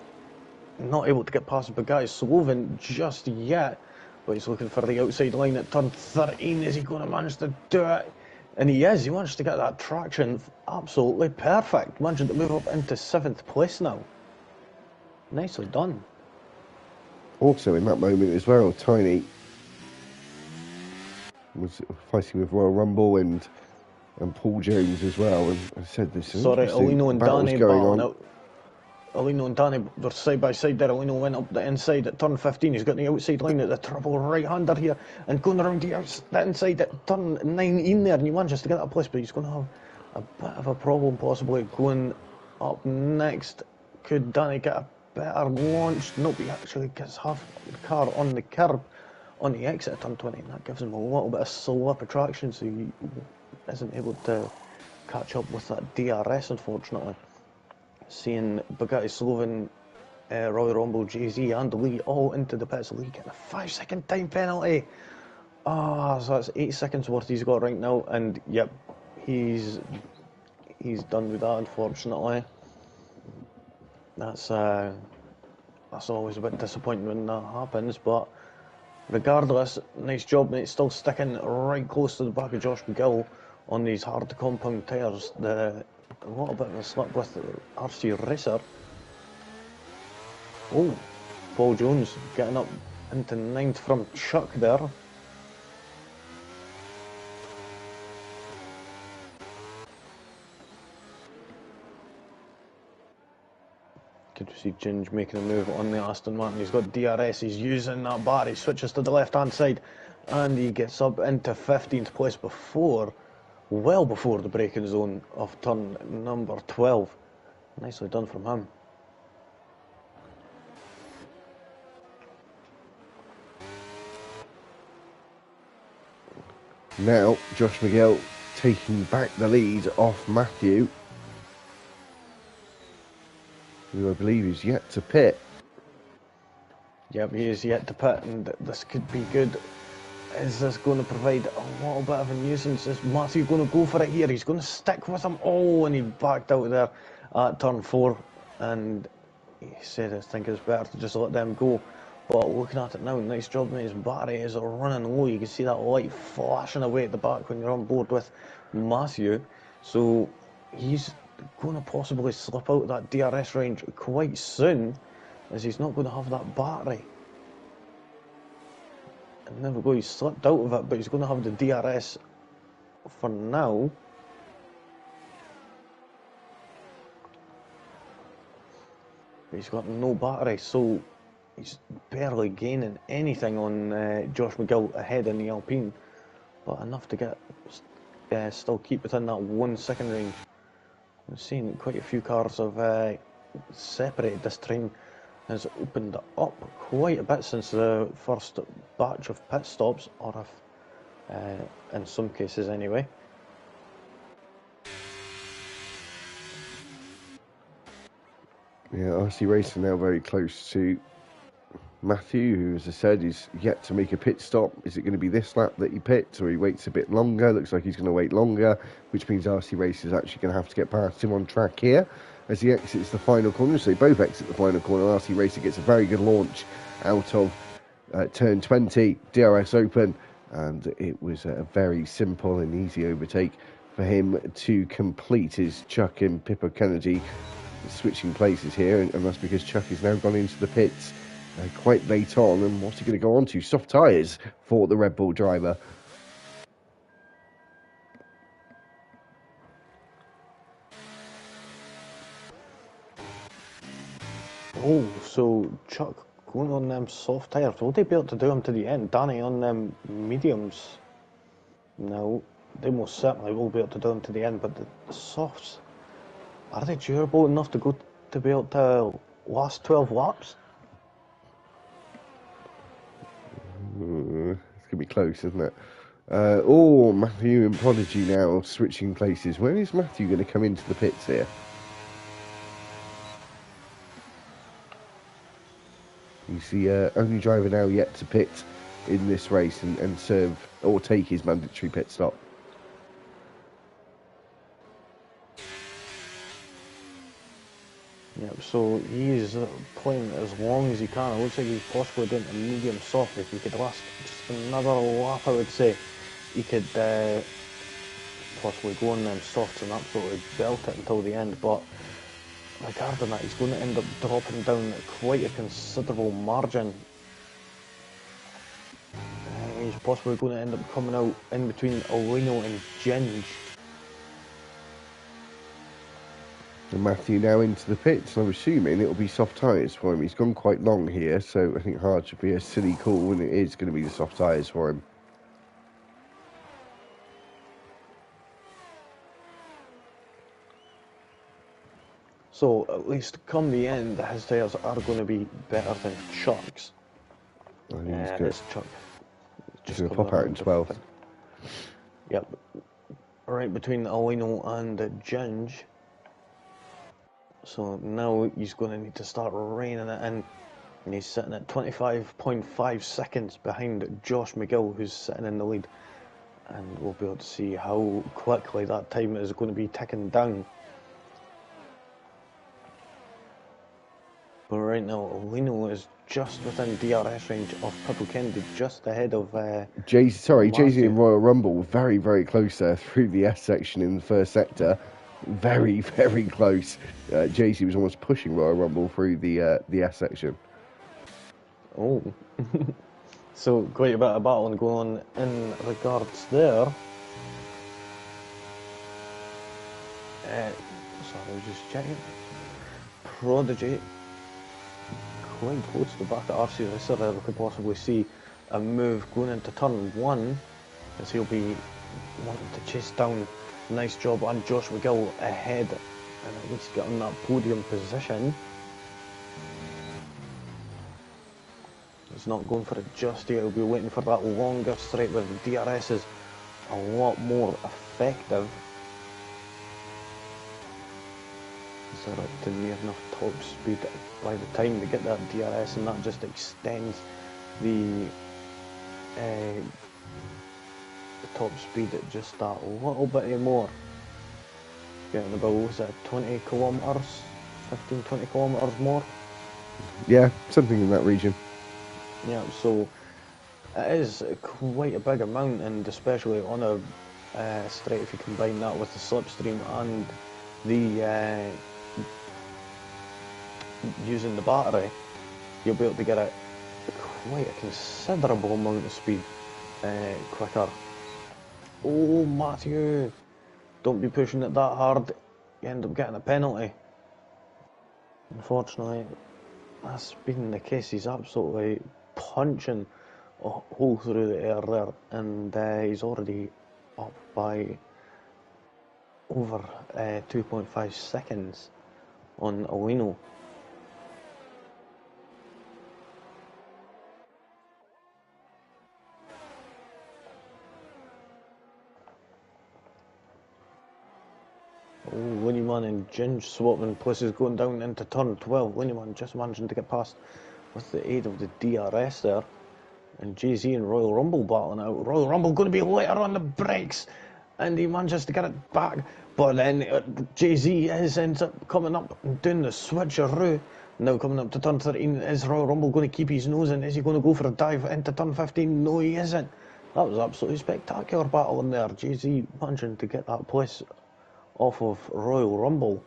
not able to get past Bugatti Saloon just yet. But he's looking for the outside line at turn 13. Is he going to manage to do it? And he is. He managed to get that traction absolutely perfect. Managing to move up into 7th place now. Nicely done. Also in that moment as well, Tiny was fighting with Royal Rumble and Paul Jones as well. And I said this. Sorry, Alino and Danny going on. out. Alino and Danny were side by side there. Alino went up the inside at turn 15. He's got the outside line at the triple right-hander here. And going around the inside at turn 19 there. And he manages to get that place, but he's going to have a bit of a problem possibly going up next. Could Danny get a better launch? Nope, he actually gets half the car on the curb on the exit at turn 20. And that gives him a little bit of slip of traction, so he isn't able to catch up with that DRS, unfortunately. Seeing Bugatti Sloven, Royal Rumble, Jay-Z and Lee all into the pits. Lee getting a 5-second time penalty. So that's 8 seconds worth he's got right now, and yep, he's done with that, unfortunately. That's always a bit disappointing when that happens, but regardless, nice job, mate. Still sticking right close to the back of Josh McGill on these hard compound tyres. A little bit of a slip with the RC Racer. Oh, Paul Jones getting up into 9th from Chuck there. Good to see Ginge making a move on the Aston Martin. He's got DRS, he's using that bar, he switches to the left hand side and he gets up into 15th place well before the braking zone of turn number 12. Nicely done from him. Now, Josh McGill taking back the lead off Matthew, who I believe is yet to pit. Yep, he is yet to pit, and this could be good. Is this going to provide a little bit of a nuisance? Is Matthew going to go for it here? He's going to stick with him. Oh, and he backed out there at turn 4, and he said, I think it's better to just let them go. But looking at it now, nice job, mate. His battery is running low. You can see that light flashing away at the back when you're on board with Matthew. So he's going to possibly slip out of that DRS range quite soon, as he's not going to have that battery. And there we go, he slipped out of it, but he's going to have the DRS for now. But he's got no battery, so he's barely gaining anything on Josh McGill ahead in the Alpine, but enough to get still keep within that 1 second range. I'm seeing quite a few cars have separated. This train has opened up quite a bit since the first batch of pit stops, or if, in some cases anyway. Yeah, RC Racing now very close to Matthew, who, as I said, is yet to make a pit stop. Is it going to be this lap that he pits, or he waits a bit longer? Looks like he's going to wait longer, which means RC Racing is actually going to have to get past him on track here as he exits the final corner. So they both exit the final corner. RC Racing gets a very good launch out of turn 20, DRS open, and it was a very simple and easy overtake for him to complete. As Chuck and Pippa Kennedy switching places here, and that's because Chuck has now gone into the pits quite late on. And what's he going to go on to? Soft tyres for the Red Bull driver. Oh, so Chuck going on them soft tyres. Will they be able to do them to the end? Danny on them mediums? No, they most certainly will be able to do them to the end, but the softs, are they durable enough to be able to last 12 laps? It's going to be close, isn't it? Matthew and Prodigy now switching places. Where is Matthew going to come into the pits here? He's the only driver now yet to pit in this race and serve or take his mandatory pit stop. Yep, so he's playing as long as he can. It looks like he's possibly doing a medium soft. If he could last just another lap, I would say he could possibly go on them softs and absolutely belt it until the end. But regarding that, he's going to end up dropping down quite a considerable margin. He's possibly going to end up coming out in between Alino and Ginge. And Matthew now into the pits. I'm assuming it'll be soft tyres for him. He's gone quite long here, so I think hard should be a silly call, and it is going to be the soft tyres for him. So at least come the end, his tyres are going to be better than Chuck's. I think he's Chuck just going to pop out in 12th. Yep, right between Alino and Ginge. So now he's going to need to start reining it in. And he's sitting at 25.5 seconds behind Josh McGill, who's sitting in the lead. And we'll be able to see how quickly that time is going to be ticking down. But right now, Lino is just within DRS range of Purple Kennedy, just ahead of Jay-Z and Royal Rumble, very, very close there through the S section in the first sector. Very, very close. Jay-Z was almost pushing Royal Rumble through the S section. Oh. So quite a bit of battling going on in regards there. Sorry, I was just checking. Prodigy quite close to the back of RC Racer there. We could possibly see a move going into turn 1 as he'll be wanting to chase down. Nice job on Josh McGill ahead and at least get on that podium position. He's not going for it just yet. He'll be waiting for that longer straight where the DRS is a lot more effective. They're up to near enough top speed by the time they get that DRS, and that just extends the top speed at just that little bit more. Getting about, was it 20 kilometres, 15-20 kilometres more? Yeah, something in that region. Yeah, so it is quite a big amount, and especially on a straight, if you combine that with the slipstream and the using the battery, you'll be able to get quite a considerable amount of speed quicker. Oh, Matthew, don't be pushing it that hard, you end up getting a penalty. Unfortunately, that's been the case. He's absolutely punching a hole through the air there, and he's already up by over 2.5 seconds on Alino. Winnieman and Ginge swapping places going down into turn 12. Winnieman just managing to get past with the aid of the DRS there. And Jay-Z and Royal Rumble battling out. Royal Rumble going to be later on the brakes. And he manages to get it back. But then Jay-Z ends up coming up and doing the switcheroo. Now coming up to turn 13. Is Royal Rumble going to keep his nose in? Is he going to go for a dive into turn 15? No, he isn't. That was absolutely spectacular battle in there. Jay-Z managing to get that place off of Royal Rumble.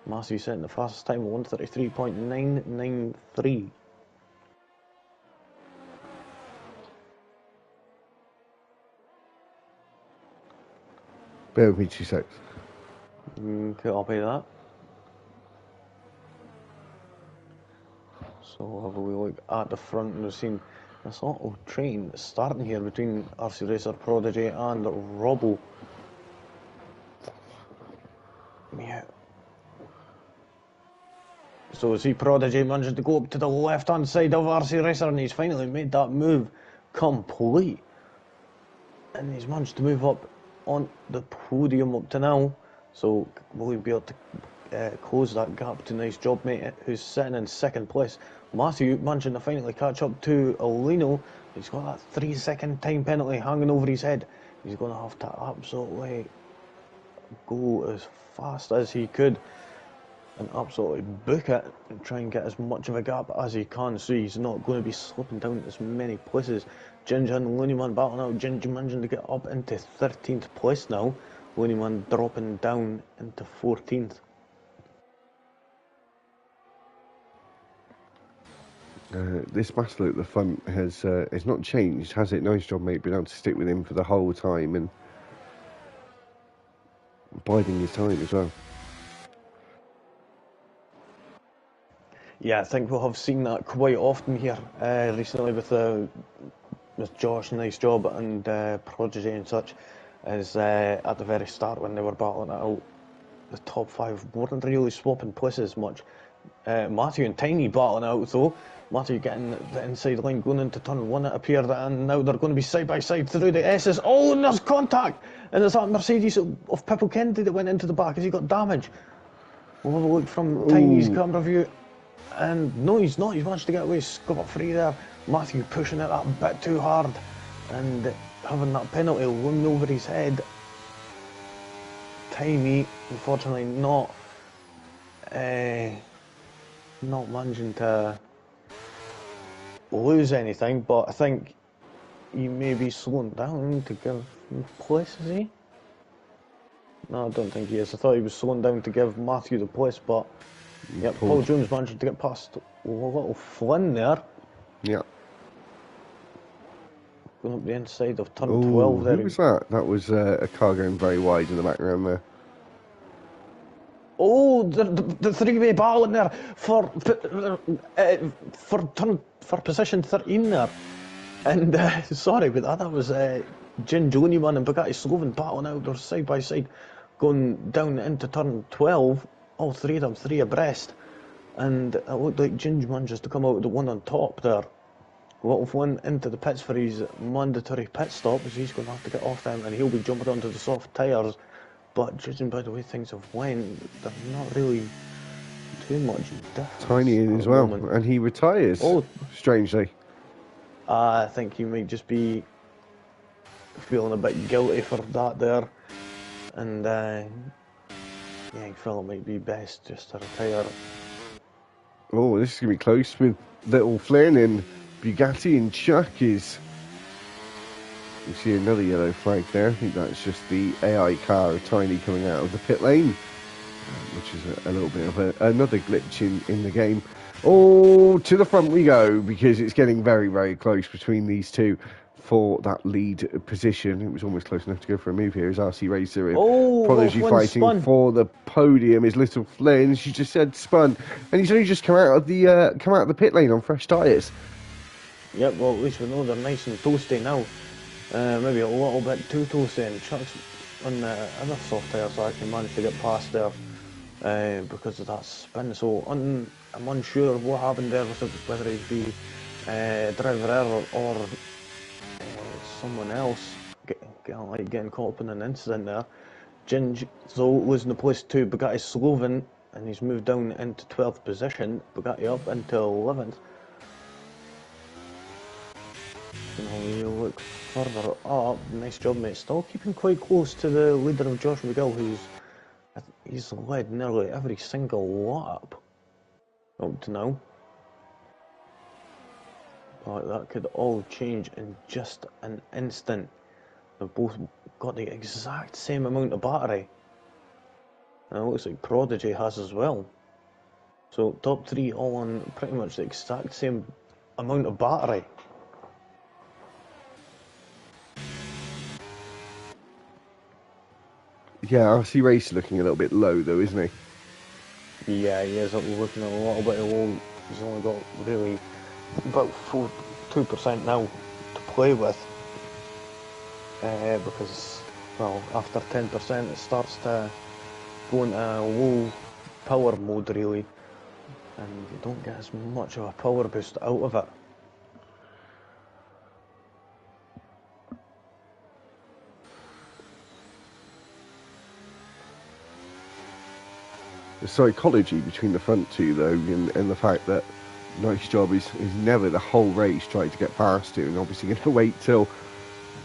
Matthew setting the fastest time of 1:33.993. Bear with me 2 seconds. Okay, I'll pay that. So we'll have a wee look at the front, and we've seen this little train starting here between RC Racer, Prodigy and Robbo. Yeah. So see Prodigy managing to go up to the left hand side of RC Racer, and he's finally made that move complete. And he's managed to move up on the podium up to now. So will he be able to close that gap to nice job mate who's sitting in second place. Matthew managing to finally catch up to Alino. He's got that 3-second time penalty hanging over his head. He's going to have to absolutely go as fast as he could and absolutely book it and try and get as much of a gap as he can, so he's not going to be slipping down as many places. Ginger and Looneyman battling out. Ginger managing to get up into 13th place now. Looneyman dropping down into 14th. This battle at the front has not changed, has it? Nice job, mate, being able to stick with him for the whole time and biding his time as well. Yeah, I think we'll have seen that quite often here recently with Josh, nice job, and Prodigy and such, is at the very start when they were battling it out, the top 5 weren't really swapping places much. Matthew and Tiny battling out though. Matthew getting the inside line going into turn 1, it appeared, and now they're going to be side by side through the S's. Oh, and there's contact! And there's that Mercedes of Pippo Kennedy that went into the back as he got damage. We'll have a look from Tiny's camera view. And no, he's not. He's managed to get away scot-free there. Matthew pushing it that bit too hard and having that penalty looming over his head. Tiny, unfortunately, not managing to lose anything, but I think he may be slowing down to give him place, is he? No, I don't think he is. I thought he was slowing down to give Matthew the place, but yeah, Paul Jones managed to get past a little Flynn there. Yeah. Going up the inside of turn 12 there. Who was that? That was a car going very wide in the background there. Oh, the three-way battle in there for position 13 there. And sorry about that. That was Gin Joniman and Bugatti Slovan battling out. They're side by side, going down into turn 12. All three of them, 3 abreast. And it looked like Ginge managed to come out with the one on top there. Little Flynn into the pits for his mandatory pit stop, as he's going to have to get off them, and he'll be jumping onto the soft tyres. But judging by the way things have went, they're not really too much difference. Tiny in as well, and he retires. Oh, strangely. I think he might just be feeling a bit guilty for that there, and yeah, I feel it might be best just to retire. Oh, this is going to be close with Little Flynn and Bugatti and Chuck is... You see another yellow flag there. I think that's just the AI car of Tiny coming out of the pit lane, which is a little bit of another glitch in the game. Oh, to the front we go, because it's getting very, very close between these two for that lead position. It was almost close enough to go for a move here as RC Racer. Prodigy fighting for the podium is Little Flynn. She just said spun, and he's only just come out of the pit lane on fresh tyres. Yep, well at least we know they're nice and toasty now. Maybe a little bit too toasty, and Chuck's on the other soft tyres so actually managed to get past there because of that spin. So I'm unsure what happened there, whether it be driver error or someone else getting caught up in an incident there. Ginge, so losing the place to Bugatti Slovan, and he's moved down into 12th position. Bugatti up into 11th. And we look further up. Nice job, mate. Still keeping quite close to the leader of Josh McGill, he's led nearly every single lap up to now. But that could all change in just an instant. They've both got the exact same amount of battery. And it looks like Prodigy has as well. So top 3 all on pretty much the exact same amount of battery. Yeah, RC Racer looking a little bit low though, isn't he? Yeah, he is looking a little bit low. He's only got really about 2% now to play with. Because, well, after 10% it starts to go into low power mode really, and you don't get as much of a power boost out of it. The psychology between the front two though, and the fact that Nice Job is never the whole race tried to get past you, and obviously going to wait till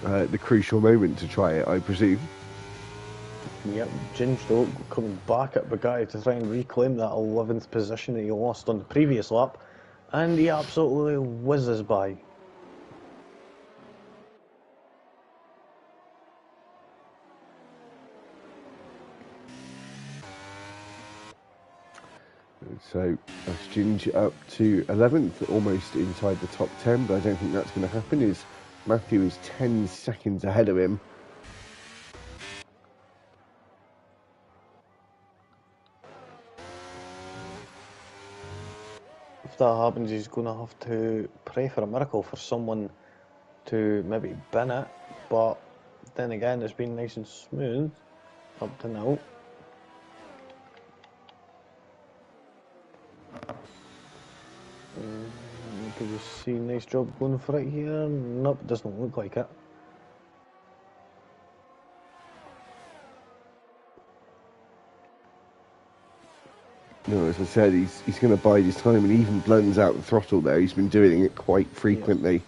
the crucial moment to try it, I presume. Yep, Ginge though coming back at Bugatti to try and reclaim that 11th position that he lost on the previous lap, and he absolutely whizzes by. So that's Ginge up to 11th, almost inside the top 10, but I don't think that's going to happen, as Matthew is 10 seconds ahead of him. if that happens, he's going to have to pray for a miracle for someone to maybe bin it. But then again, it's been nice and smooth up to now. Can you see, nice job going for it here? Nope, it doesn't look like it. No, as I said, he's going to bide his time and even blends out the throttle there. He's been doing it quite frequently.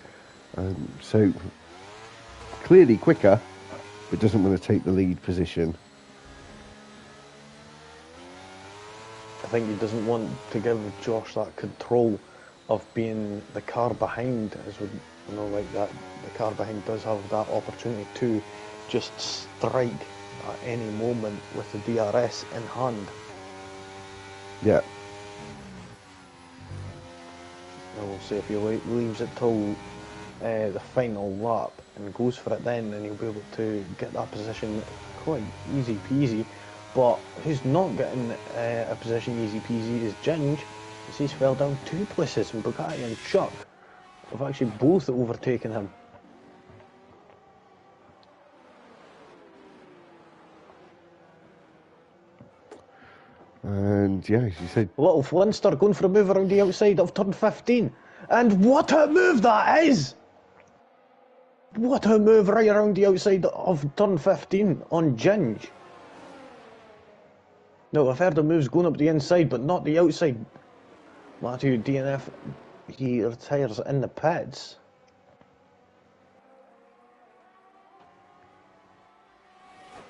Yeah. So, clearly quicker, but doesn't want to take the lead position. I think he doesn't want to give Josh that control of being the car behind, as we know, like that. The car behind does have that opportunity to just strike at any moment with the DRS in hand. Yeah. And we'll see if he leaves it till the final lap and goes for it then he'll be able to get that position quite easy peasy. But who's not getting a position easy peasy is Ginge, as he's fell down 2 places, and Bugatti and Chuck have actually both overtaken him. And yeah, as you said, Little Flinster going for a move around the outside of turn 15. And what a move that is! What a move right around the outside of turn 15 on Ginge. Now, I've heard of moves going up the inside, but not the outside. Matthew DNF, he retires in the pits.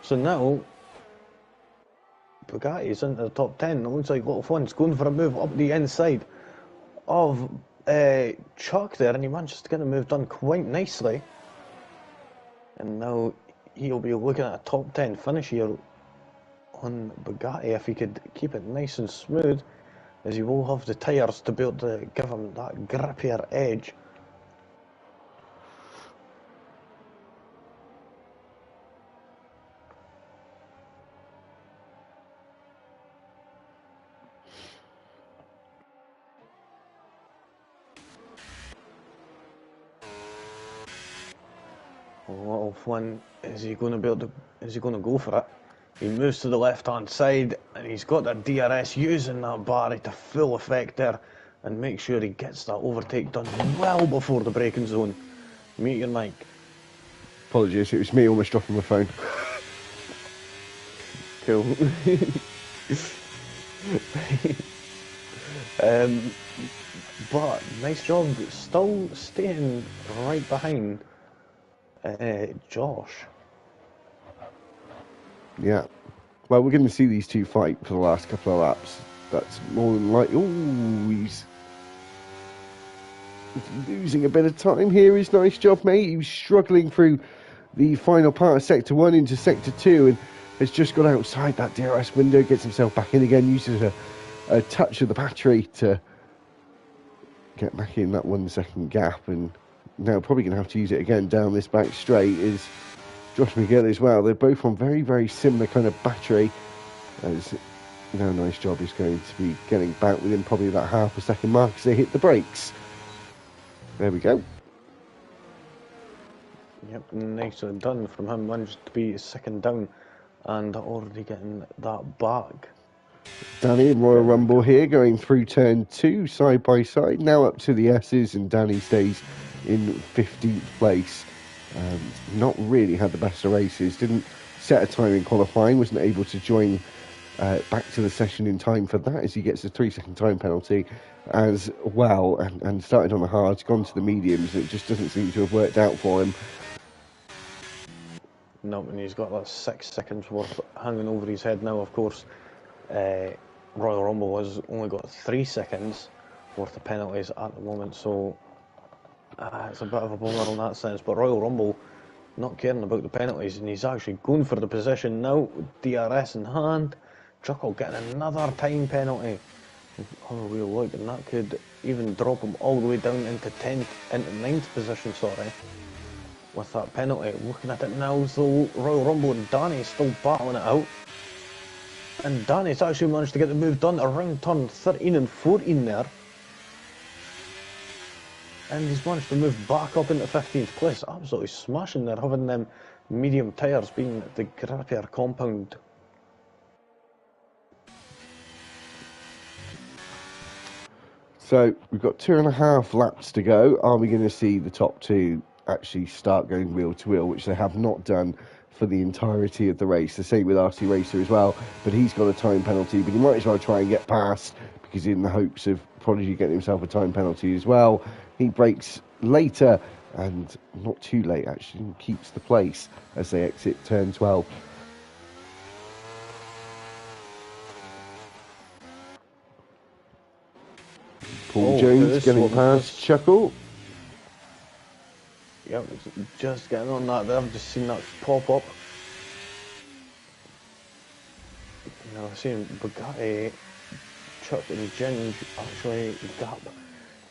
So now, Bugatti's into the top 10. It looks like Little Flynn's going for a move up the inside of Chuck there, and he manages to get the move done quite nicely. And now he'll be looking at a top 10 finish here on Bugatti if he could keep it nice and smooth, as he will have the tyres to be able to give him that grippier edge. Little Flynn, is he going to go for it? He moves to the left-hand side, and he's got that DRS using that battery to full effect there, and make sure he gets that overtake done well before the braking zone. Mute your mic. Apologies, it was me almost dropping my phone. Cool. But nice job, still staying right behind Josh. Yeah. Well, we're going to see these two fight for the last couple of laps. That's more than likely. Oh, he's losing a bit of time here. His nice job, mate. He was struggling through the final part of Sector 1 into Sector 2 and has just got outside that DRS window, gets himself back in again, uses a touch of the battery to get back in that 1 second gap, and now probably going to have to use it again down this back straight is Josh McGill as well. They're both on very, very similar kind of battery. As now, nice job is going to be getting back within probably that half a second mark as they hit the brakes. There we go. Yep, nicely done from him. Managed to be second down and already getting that back. Danny and Royal Rumble here going through turn 2 side by side. Now up to the S's, and Danny stays in 15th place. Not really had the best of races. Didn't set a time in qualifying. Wasn't able to join back to the session in time for that, as he gets a 3-second time penalty as well, and started on the hards, gone to the mediums, and it just doesn't seem to have worked out for him. No, and he's got that 6 seconds worth hanging over his head now, of course. Royal Rumble has only got 3 seconds worth of penalties at the moment, so it's a bit of a bummer in that sense. But Royal Rumble not caring about the penalties, and he's actually going for the position now with DRS in hand. Chuckle getting another time penalty. Have a real look, and that could even drop him all the way down into 9th position, sorry, with that penalty. Looking at it now, so Royal Rumble and Danny still battling it out. And Danny's actually managed to get the move done around turn 13 and 14 there. And he's managed to move back up into 15th place. Absolutely smashing there, having them medium tyres being the grippier compound. So we've got 2.5 laps to go. Are we going to see the top two actually start going wheel to wheel, which they have not done for the entirety of the race? The same with RC Racer as well, but he's got a time penalty, but he might as well try and get past, because in the hopes of Prodigy getting himself a time penalty as well. He brakes later, and not too late actually, and keeps the place as they exit turn 12. Paul Jones getting past Chuckle. Yep, just getting on that there. I've just seen that pop up. You know, seeing Bugatti, Chuck and Ginge actually gap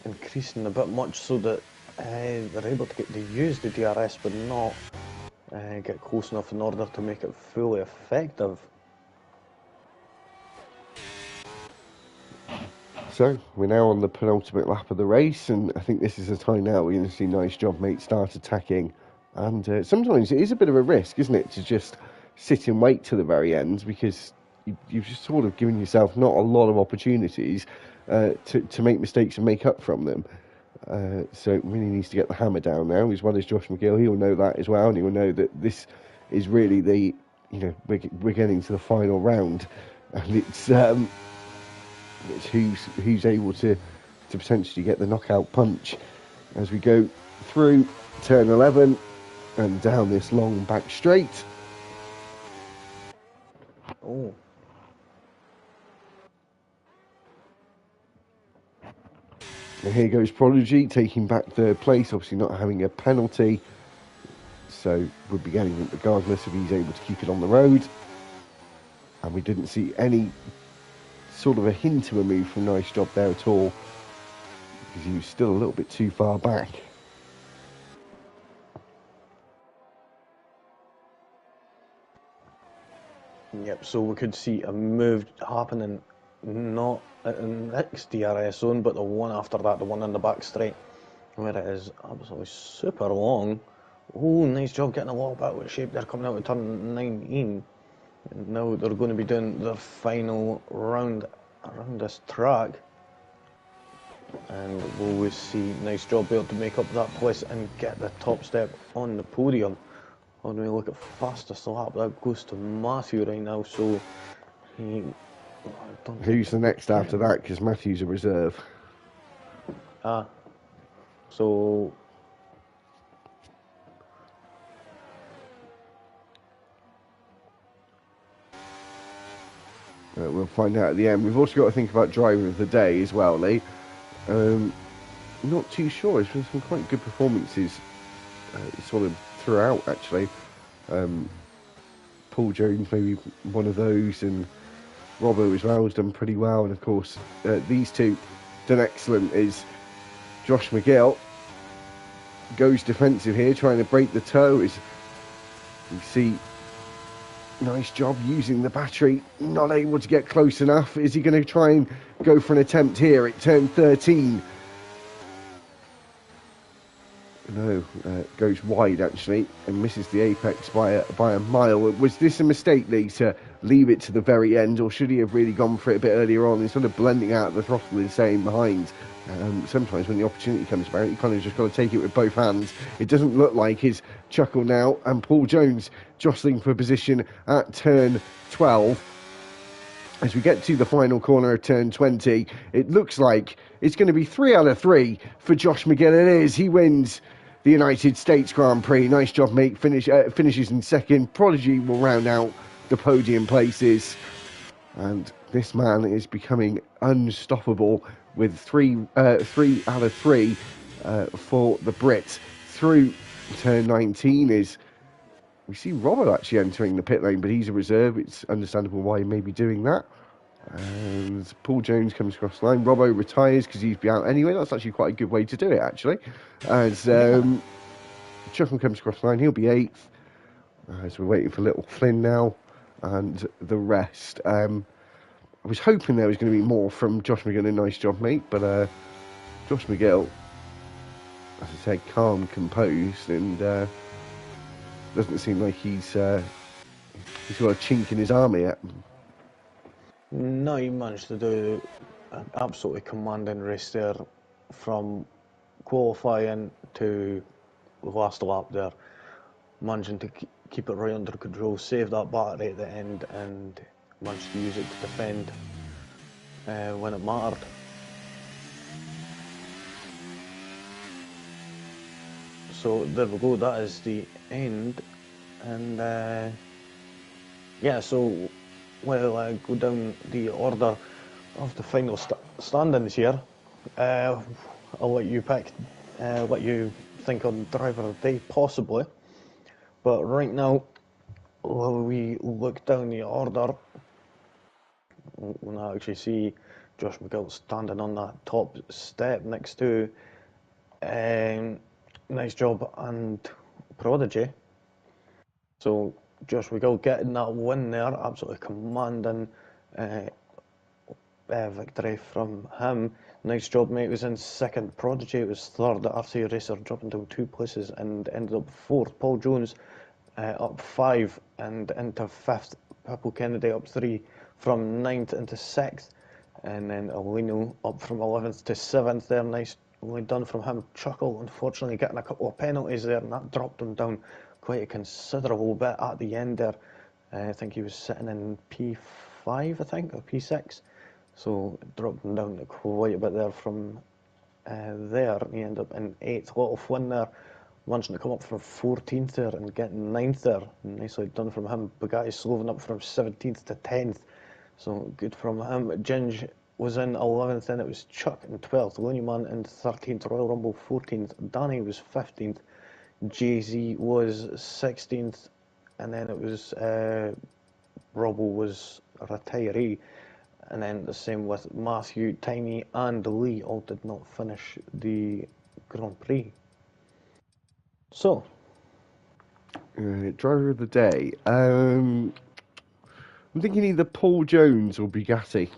increasing a bit much so that they're able to use the DRS but not get close enough in order to make it fully effective. So we're now on the penultimate lap of the race, and I think this is the time now we're going to see Nice Job Mate start attacking. And sometimes it is a bit of a risk, isn't it, to just sit and wait to the very end, because you've just sort of given yourself not a lot of opportunities to make mistakes and make up from them. So it really needs to get the hammer down now, as well as Josh McGill. He'll know that as well, and he will know that this is really the, you know, we're getting to the final round, and it's who's able to potentially get the knockout punch as we go through turn 11 and down this long back straight. Oh. And here goes Prodigy taking back third place, obviously not having a penalty, so we'll be getting it regardless if he's able to keep it on the road. And we didn't see any sort of a hint of a move from Nice Job there at all, because he was still a little bit too far back. Yep, so we could see a move happening, not at the next DRS zone, but the one after that, the one in the back straight, where it is absolutely super long. Oh, Nice Job getting a little bit out of shape. They're coming out of turn 19. And now they're going to be doing their final round around this track. And we'll see Nice Job be able to make up that place and get the top step on the podium. When we look at fastest lap, that goes to Matthew right now, so who's the next after that, because Matthew's a reserve. So we'll find out at the end. We've also got to think about driver of the day as well, Lee. Not too sure. There's been some quite good performances sort of throughout, actually. Paul Jones maybe one of those, and Robbo as well has done pretty well, and of course these two done excellent. Is Josh McGill goes defensive here, trying to break the toe. As you see, Nice Job using the battery, not able to get close enough. Is he going to try and go for an attempt here at turn 13? No, goes wide actually and misses the apex by a mile. Was this a mistake, Lee, to leave it to the very end, or should he have really gone for it a bit earlier on, instead of blending out the throttle and staying behind? Sometimes when the opportunity comes about, you kind of just got to take it with both hands. It doesn't look like his Chuckle now, and Paul Jones jostling for position at turn 12. As we get to the final corner of turn 20, it looks like it's going to be 3 out of 3 for Josh McGill. It is. He wins the United States Grand Prix. Nice Job, mate. Finishes in second. Prodigy will round out the podium places. And this man is becoming unstoppable with 3 out of 3 for the Brit. Through turn 19 is... We see Robbo actually entering the pit lane, but he's a reserve. It's understandable why he may be doing that. And Paul Jones comes across the line. Robbo retires because he's be out anyway. That's actually quite a good way to do it, actually. As Chuckle comes across the line, he'll be 8th. As we're waiting for little Flynn now and the rest. I was hoping there was going to be more from Josh McGill and Nice Job, mate, but Josh McGill as I said, calm, composed, and doesn't seem like he's got a chink in his armour yet. No, he managed to do an absolutely commanding race there from qualifying to the last lap there, managing to keep it right under control, save that battery at the end, and managed to use it to defend when it mattered. So there we go, that is the end, and yeah, so we'll go down the order of the final standings here. I'll let you pick, let you think on driver of the day, possibly. But right now, when we look down the order, we'll actually see Josh McGill standing on that top step next to Nice Job and Prodigy. So Josh McGill getting that win there, absolutely commanding victory from him. Nice Job, mate, was in second. Prodigy was third. The RC Racer dropping down 2 places and ended up fourth. Paul Jones up 5 and into 5th. Pippo Kennedy up 3 from 9th into 6th. And then Alino up from 11th to 7th there. Nicely done from him. Chuckle, unfortunately, getting a couple of penalties there, and that dropped him down quite a considerable bit at the end there. I think he was sitting in P5, I think, or P6. So it dropped him down quite a bit there from there. He ended up in 8th. Lot of win there. Managing to come up from 14th there and getting 9th there. Nicely done from him. Bugatti Sloven up from 17th to 10th. So good from him. Ginge was in 11th, then it was Chuck in 12th. Looney Man in 13th. Royal Rumble 14th. Danny was 15th. Jay-Z was 16th. And then it was Robbo was a retiree. And then the same with Matthew, Tiny and Lee all did not finish the Grand Prix. So, Driver of the day. I'm thinking either Paul Jones or Bugatti.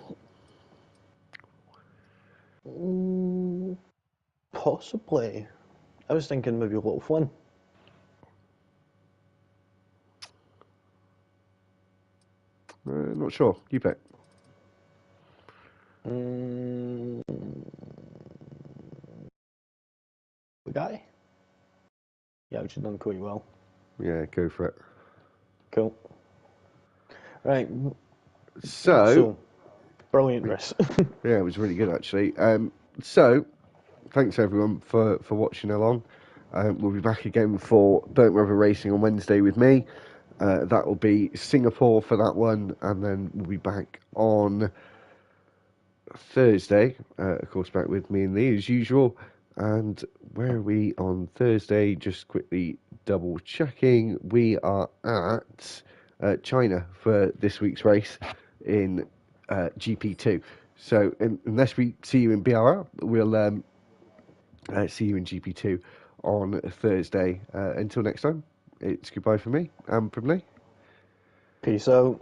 Possibly. I was thinking maybe a little fun. Not sure. You pick. The guy? Yeah, which has done quite well. Yeah, go for it. Cool. Right. So brilliant race. yeah, it was really good actually. So thanks everyone for watching along. We'll be back again for Burnt River Racing on Wednesday with me. That will be Singapore for that one, and then we'll be back on Thursday. Of course, back with me and Lee as usual. And where are we on Thursday? Just quickly double checking. We are at China for this week's race in GP2. So unless we see you in BRR, we'll see you in GP2 on Thursday. Until next time, it's goodbye from me and from Lee. Peace out.